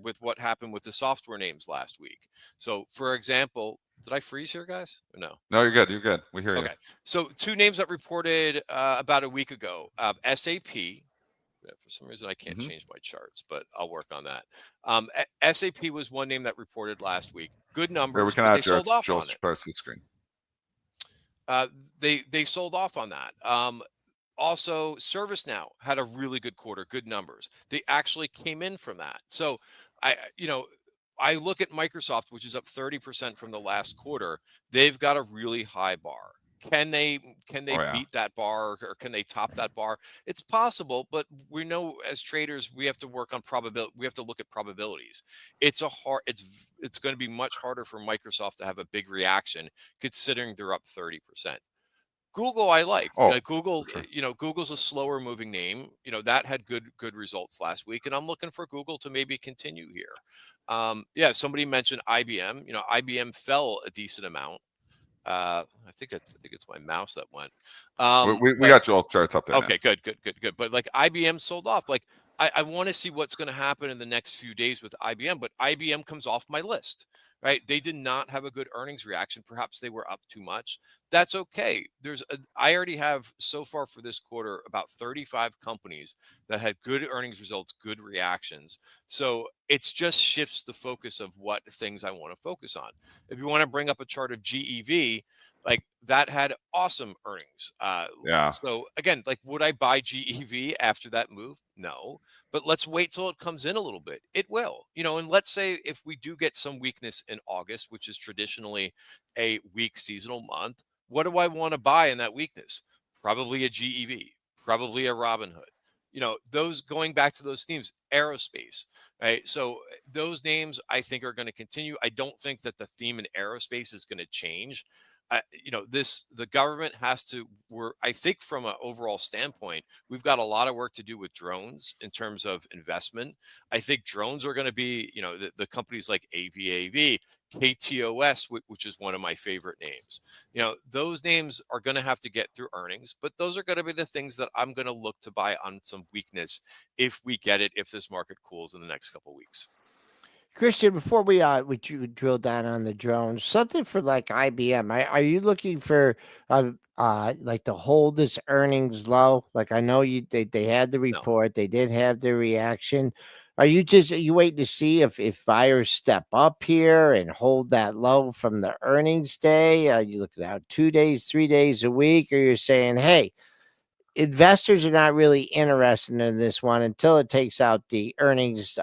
With what happened with the software names last week. So, for example, did I freeze here, guys? Or no? No, you're good. You're good. We hear you. Okay. So, two names that reported about a week ago: SAP. For some reason, I can't change my charts, but I'll work on that. SAP was one name that reported last week. Good numbers, but they sold off on it. Joel's screen. They sold off on that. Also, ServiceNow had a really good quarter, good numbers. They actually came in from that. So I look at Microsoft, which is up 30% from the last quarter. They've got a really high bar. Can they Oh, yeah. beat that bar, or can they top that bar? It's possible, but we know as traders we have to work on probability. We have to look at probabilities. It's going to be much harder for Microsoft to have a big reaction considering they're up 30%. Google, I like. Oh, Google, for sure. Google's a slower moving name. That had good results last week, and I'm looking for Google to maybe continue here. Yeah, somebody mentioned IBM. IBM fell a decent amount. I think it's my mouse that went. We But got Joel's charts up there now. okay, good. But like IBM sold off. Like I want to see what's going to happen in the next few days with IBM, but IBM comes off my list, right? They did not have a good earnings reaction. Perhaps they were up too much. That's okay. I already have so far for this quarter about 35 companies that had good earnings results, good reactions. So it's just shifts the focus of what things I want to focus on. If you want to bring up a chart of GEV, like that had awesome earnings. Yeah. So again, like, would I buy GEV after that move? No, but let's wait till it comes in a little bit. It will, and let's say if we do get some weakness in August, which is traditionally a weak seasonal month, what do I want to buy in that weakness? Probably a GEV, probably a Robinhood. Those, going back to those themes, aerospace, right? So those names I think are going to continue. I don't think that the theme in aerospace is going to change. The government has to I think from an overall standpoint, we've got a lot of work to do with drones in terms of investment. I think drones are going to be, the companies like AVAV, KTOS, which is one of my favorite names. Those names are going to have to get through earnings, but those are going to be the things that I'm going to look to buy on some weakness if we get it, if this market cools in the next couple of weeks. Christian, before we drill down on the drones, something for like IBM. Are you looking for like to hold this earnings low? Like I know they had the report, they did have their reaction. Are you waiting to see if buyers step up here and hold that low from the earnings day? Are you looking out 2 days, 3 days a week, or you're saying, hey, investors are not really interested in this one until it takes out the earnings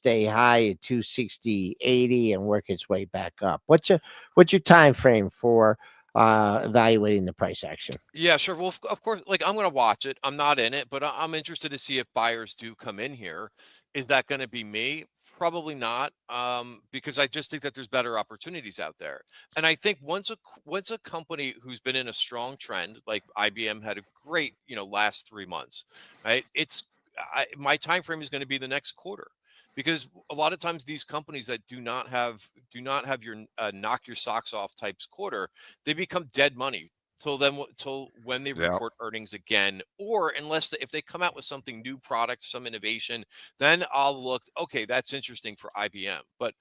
day high at 260.80 and work its way back up? What's your time frame for evaluating the price action? Yeah, sure. Well, of course, like I'm going to watch it. I'm not in it, but I'm interested to see if buyers do come in here. Is that going to be me? Probably not, because I just think that there's better opportunities out there. And I think once a company who's been in a strong trend, like IBM had a great, last 3 months, right? My time frame is going to be the next quarter, because a lot of times these companies that do not have your knock your socks off types quarter, they become dead money till when they report earnings again, or if they come out with something new, product, some innovation, then I'll look, okay, that's interesting for IBM. But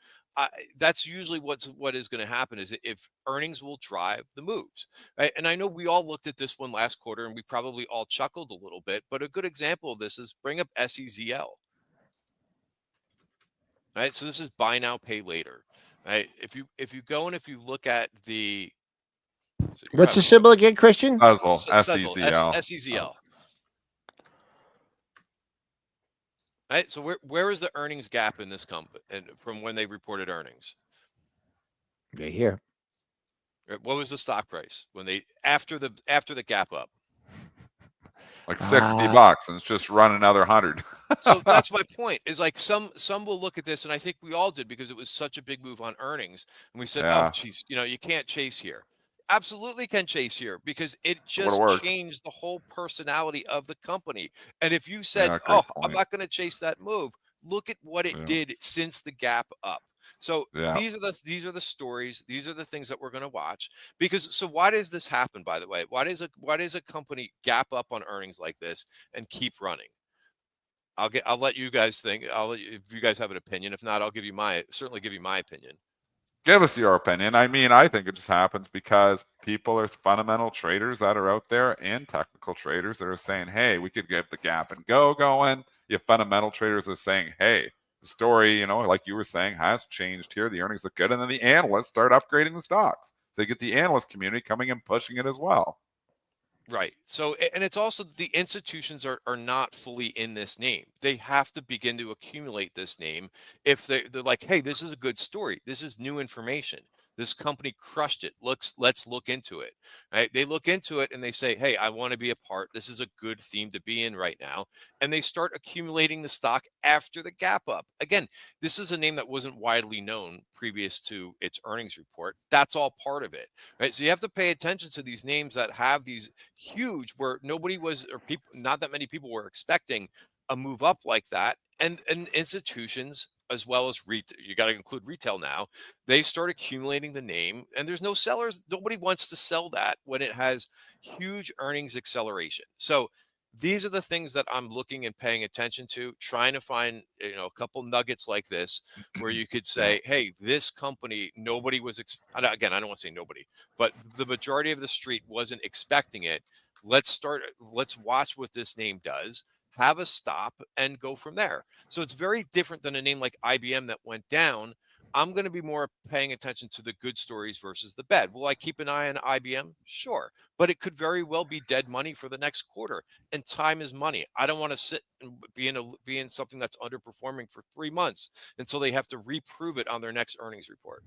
that's usually what is going to happen is if earnings will drive the moves, right? And I know we all looked at this one last quarter and we probably all chuckled a little bit, but a good example of this is bring up SEZL. Right, so this is buy now, pay later. Right, if you go and if you look at the what's the symbol again, Christian? SEZL. SEZL. Right, so where is the earnings gap in this company and from when they reported earnings? Right here. What was the stock price when they after the gap up? Like $60, and it's just run another 100. So that's my point. Is like some will look at this, and I think we all did because it was such a big move on earnings, and we said, "Oh, geez, you can't chase here." Absolutely can chase here because it just changed the whole personality of the company. And if you said, "Oh, I'm not going to chase that move," look at what it did since the gap up. So these are the stories. These are the things that we're going to watch. So why does this happen? By the way, why does a company gap up on earnings like this and keep running? I'll let you guys think. If you guys have an opinion. If not, I'll certainly give you my opinion. Give us your opinion. I mean, I think it just happens because people are fundamental traders that are out there and technical traders that are saying, hey, we could get the gap and go going. You have fundamental traders that are saying, hey, the story, like you were saying, has changed here. The earnings look good. And then the analysts start upgrading the stocks. So you get the analyst community coming and pushing it as well. Right. So, and it's also the institutions are not fully in this name. They have to begin to accumulate this name if they're like, hey, this is a good story. This is new information. This company crushed it. Let's look into it. Right? They look into it and they say, hey, I want to be a part. This is a good theme to be in right now. And they start accumulating the stock after the gap up. Again, this is a name that wasn't widely known previous to its earnings report. That's all part of it. Right? So you have to pay attention to these names that have these huge, where nobody was, or people, not that many people were expecting a move up like that. And institutions, as well as retail, you got to include retail now, they start accumulating the name, and there's no sellers. Nobody wants to sell that when it has huge earnings acceleration. So these are the things that I'm looking and paying attention to, trying to find, a couple nuggets like this where you could say, hey, this company, nobody was, again, I don't want to say nobody, but the majority of the street wasn't expecting it. Let's watch what this name does, have a stop, and go from there. So it's very different than a name like IBM that went down. I'm going to be more paying attention to the good stories versus the bad. Will I keep an eye on IBM? Sure. But it could very well be dead money for the next quarter. And time is money. I don't want to sit and be in something that's underperforming for 3 months until they have to reprove it on their next earnings report.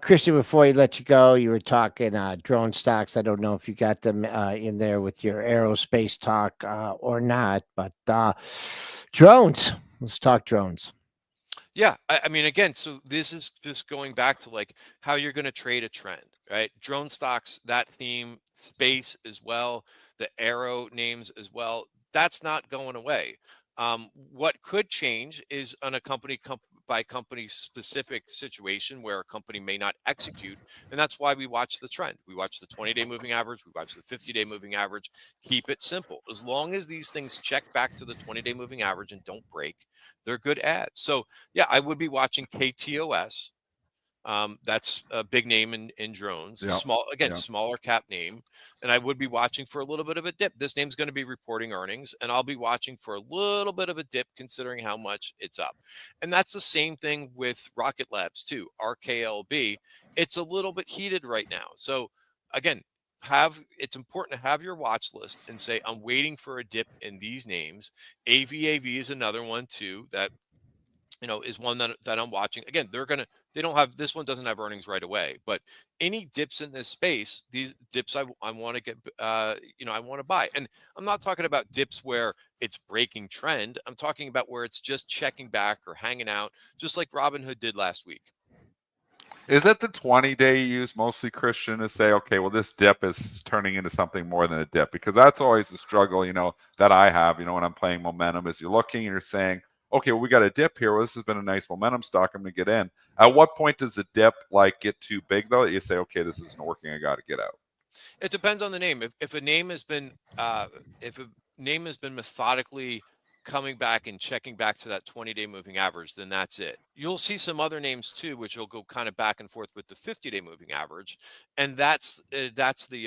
Christian, before he let you go, you were talking drone stocks. I don't know if you got them in there with your aerospace talk or not, but drones. Let's talk drones. Yeah, I mean, again, so this is just going back to like how you're going to trade a trend, right? Drone stocks, that theme, space as well, the aero names as well. That's not going away. What could change is on a company by company specific situation where a company may not execute. And that's why we watch the trend. We watch the 20-day moving average. We watch the 50-day moving average. Keep it simple. As long as these things check back to the 20-day moving average and don't break, they're good ads. So yeah, I would be watching KTOS. That's a big name in drones. Yeah. Smaller cap name. And I would be watching for a little bit of a dip. This name's going to be reporting earnings, and I'll be watching for a little bit of a dip considering how much it's up. And that's the same thing with Rocket Labs too, RKLB. It's a little bit heated right now. So again, it's important to have your watch list and say, I'm waiting for a dip in these names. AVAV is another one too that is one that I'm watching. Again, they don't have, this one doesn't have earnings right away, but any dips in this space, these dips I want to get, I want to buy. And I'm not talking about dips where it's breaking trend. I'm talking about where it's just checking back or hanging out, just like Robinhood did last week. Is it the 20-day you use mostly, Christian, to say, okay, well, this dip is turning into something more than a dip? Because that's always the struggle, that I have, when I'm playing momentum, is you're looking and you're saying, okay, well, we got a dip here. Well, this has been a nice momentum stock. I'm going to get in. At what point does the dip get too big, though, that you say, okay, this isn't working, I got to get out? It depends on the name. If a name has been methodically coming back and checking back to that 20-day moving average, then that's it. You'll see some other names too, which will go kind of back and forth with the 50-day moving average, and that's the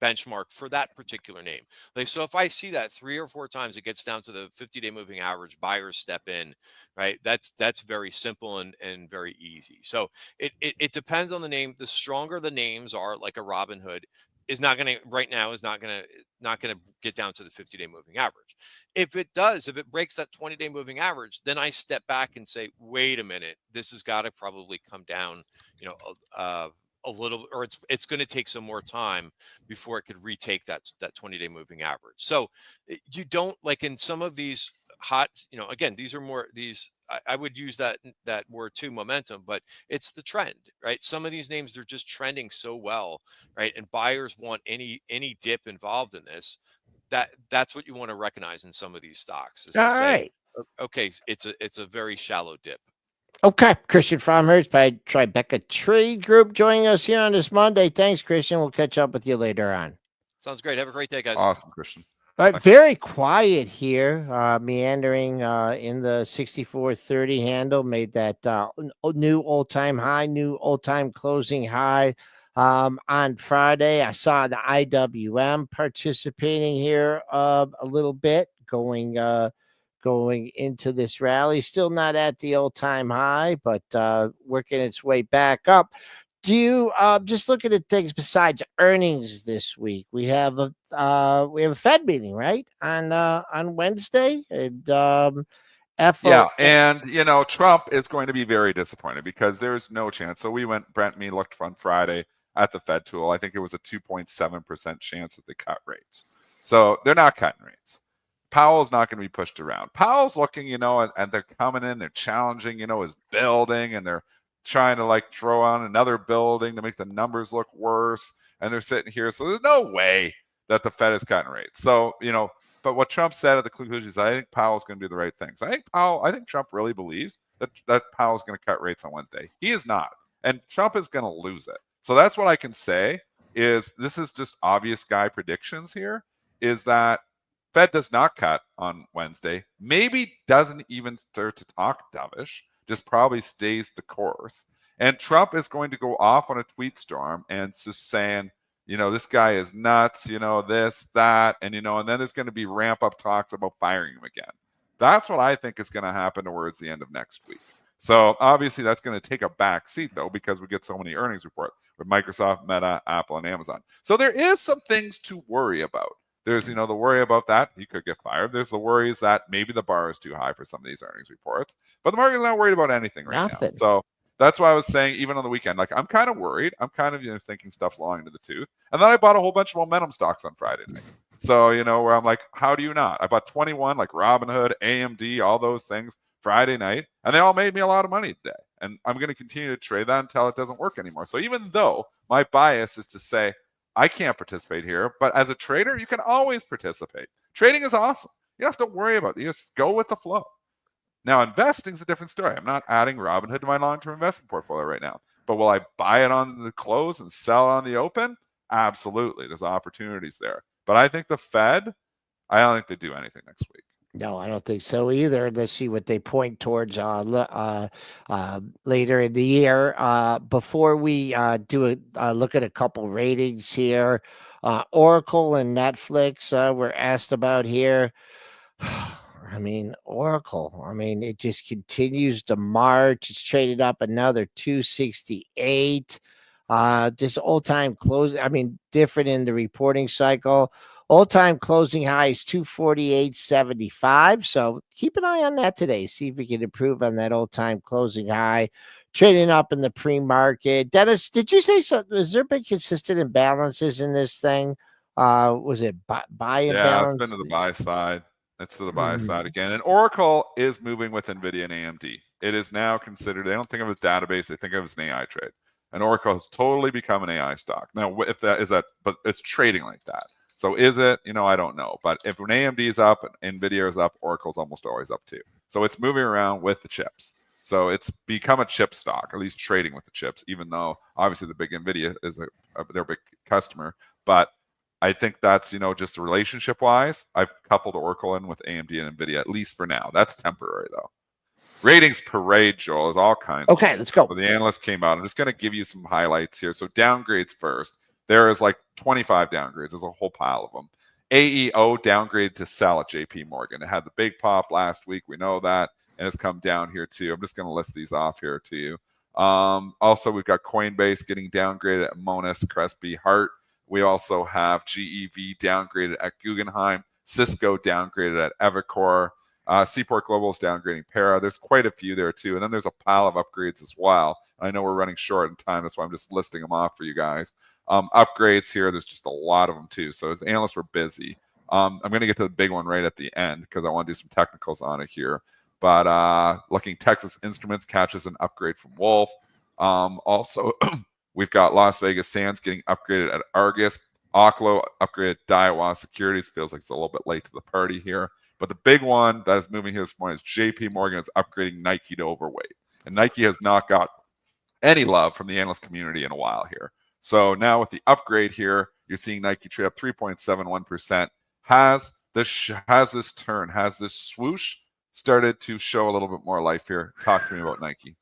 benchmark for that particular name. So if I see that 3 or 4 times, it gets down to the 50-day moving average, buyers step in, right? That's very simple and very easy. So it depends on the name. The stronger the names are, like a Robinhood, is not going to get down to the 50-day moving average. If it breaks that 20-day moving average, then I step back and say, wait a minute, this has got to probably come down, a little, or it's going to take some more time before it could retake that 20-day moving average. So you don't, like in some of these hot, again, these are more, I would use that word too, momentum, but it's the trend, right? Some of these names, they're just trending so well, right? And buyers want any dip involved in this. That's what you want to recognize in some of these stocks, is to say, right, okay, it's a very shallow dip. Okay, Christian Fromhertz by Tribeca Tradegroup joining us here on this Monday. Thanks, Christian. We'll catch up with you later on. Sounds great. Have a great day, guys. Awesome, Christian. All right, very quiet here, meandering in the 64.30 handle, made that new all-time high, new all-time closing high on Friday. I saw the IWM participating here a little bit, going into this rally. Still not at the all-time high, but working its way back up. Do you just looking at things besides earnings this week? We have a Fed meeting, right, on Wednesday, and Yeah, and Trump is going to be very disappointed because there's no chance. So Brent and me looked on Friday at the Fed tool. I think it was a 2.7% chance that they cut rates. So they're not cutting rates. Powell's not going to be pushed around. Powell's looking, and they're coming in, they're challenging, his building, and they're trying to like throw on another building to make the numbers look worse. And they're sitting here. So there's no way that the Fed is cutting rates. So, but what Trump said at the conclusion is, I think Powell's going to do the right things. I think Trump really believes that Powell's going to cut rates on Wednesday. He is not. And Trump is going to lose it. So that's what I can say is this is just obvious guy predictions here, is that Fed does not cut on Wednesday, maybe doesn't even start to talk dovish, just probably stays the course. And Trump is going to go off on a tweet storm and just saying, this guy is nuts, this, that, and and then there's going to be ramp up talks about firing him again. That's what I think is going to happen towards the end of next week. So obviously that's going to take a back seat though, because we get so many earnings reports with Microsoft, Meta, Apple, and Amazon. So there is some things to worry about. There's, the worry about that he could get fired. There's the worries that maybe the bar is too high for some of these earnings reports, but the market's not worried about anything right now. So that's why I was saying, even on the weekend, like I'm kind of worried. I'm kind of thinking stuff's long into the tooth. And then I bought a whole bunch of momentum stocks on Friday night. So where I'm like, how do you not? I bought 21 like Robinhood, AMD, all those things Friday night, and they all made me a lot of money today. And I'm going to continue to trade that until it doesn't work anymore. So even though my bias is to say I can't participate here, but as a trader, you can always participate. Trading is awesome. You don't have to worry about it. You just go with the flow. Now, investing is a different story. I'm not adding Robinhood to my long-term investment portfolio right now. But will I buy it on the close and sell on the open? Absolutely. There's opportunities there. But I think the Fed, I don't think they do anything next week. No, I don't think so either. Let's see what they point towards later in the year. Before we do a look at a couple ratings here, Oracle and Netflix were asked about here. I mean, Oracle, it just continues to march. It's traded up another 268. Just all-time close. Different in the reporting cycle. All-time closing high is 248.75. So keep an eye on that today. See if we can improve on that all-time closing high. Trading up in the pre-market. Dennis, did you say something? Has there been consistent imbalances in this thing? Was it buy imbalance? Yeah, it's been to the buy side. It's to the buy side again. And Oracle is moving with NVIDIA and AMD. It is now considered, they don't think of it as database, they think of it as an AI trade. And Oracle has totally become an AI stock. Now, if that is that, but it's trading like that. So is it? I don't know. But if an AMD is up and NVIDIA is up, Oracle's almost always up too. So it's moving around with the chips. So it's become a chip stock, at least trading with the chips, even though obviously the big NVIDIA is their big customer. But I think that's, just relationship wise, I've coupled Oracle in with AMD and NVIDIA, at least for now. That's temporary though. Ratings parade, Joel, is all kinds. Okay, let's go. So the analyst came out. I'm just going to give you some highlights here. So downgrades first. There is like 25 downgrades. There's a whole pile of them. AEO downgraded to sell at JP Morgan. It had the big pop last week. We know that. And it's come down here too. I'm just going to list these off here to you. Also, we've got Coinbase getting downgraded at Monas, Crespi, Hart. We also have GEV downgraded at Guggenheim. Cisco downgraded at Evercore. Seaport Global is downgrading Para. There's quite a few there too. And then there's a pile of upgrades as well. I know we're running short in time. That's why I'm just listing them off for you guys. Upgrades here, there's just a lot of them too. So as analysts, we're busy. I'm going to get to the big one right at the end because I want to do some technicals on it here. But looking, Texas Instruments catches an upgrade from Wolf. Also, we've got Las Vegas Sands getting upgraded at Argus. Oklo upgraded Daiwa Securities. Feels like it's a little bit late to the party here. But the big one that is moving here this morning is JP Morgan is upgrading Nike to overweight. And Nike has not got any love from the analyst community in a while here. So now with the upgrade here, you're seeing Nike trade up 3.71%. Has this turn, has this swoosh started to show a little bit more life here? Talk to me about Nike.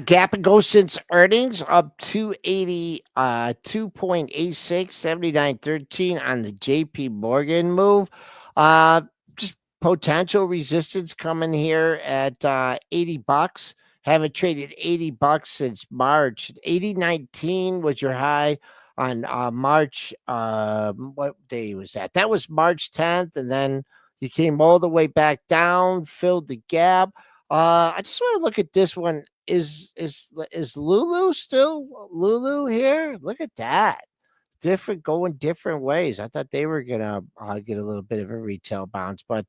Gap and go since earnings up 280, 2.86, 79.13 on the JP Morgan move. Just potential resistance coming here at $80. Haven't traded $80 since March. 80.19 was your high on March. What day was that? That was March 10th, and then You came all the way back down, filled the gap. I just want to look at this one. Is Lulu still Lulu here? Look at that. Going different ways. I thought they were gonna get a little bit of a retail bounce, but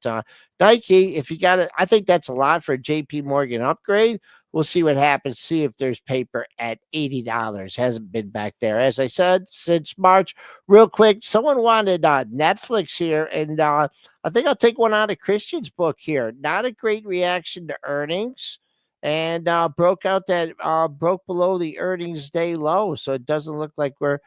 Nike, if you got it, I think that's a lot for a JP Morgan upgrade. We'll see what happens. See if there's paper at $80. Hasn't been back there, as I said, since March. Real quick, someone wanted Netflix here, and I think I'll take one out of Christian's book here. Not a great reaction to earnings, and broke below the earnings day low, so it doesn't look like we're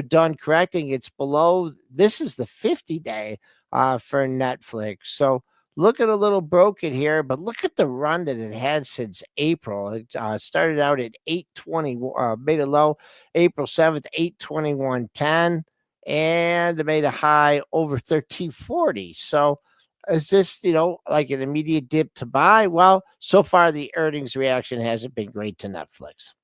done correcting. It's below. This is the 50-day for Netflix. So looking a little broken here, but look at the run that it had since April. It started out at 820, made a low April 7th, 821.10, and it made a high over 1340. So is this, like an immediate dip to buy? Well, so far the earnings reaction hasn't been great to Netflix.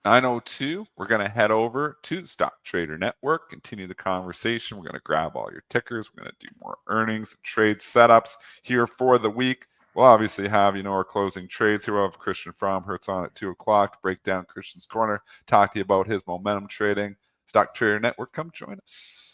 9:02, we're going to head over to Stock Trader Network, continue the conversation. We're going to grab all your tickers. We're going to do more earnings and trade setups here for the week. We'll obviously have, our closing trades here. We'll have Christian Fromhertz on at 2 o'clock to break down Christian's Corner, talk to you about his momentum trading. Stock Trader Network, come join us.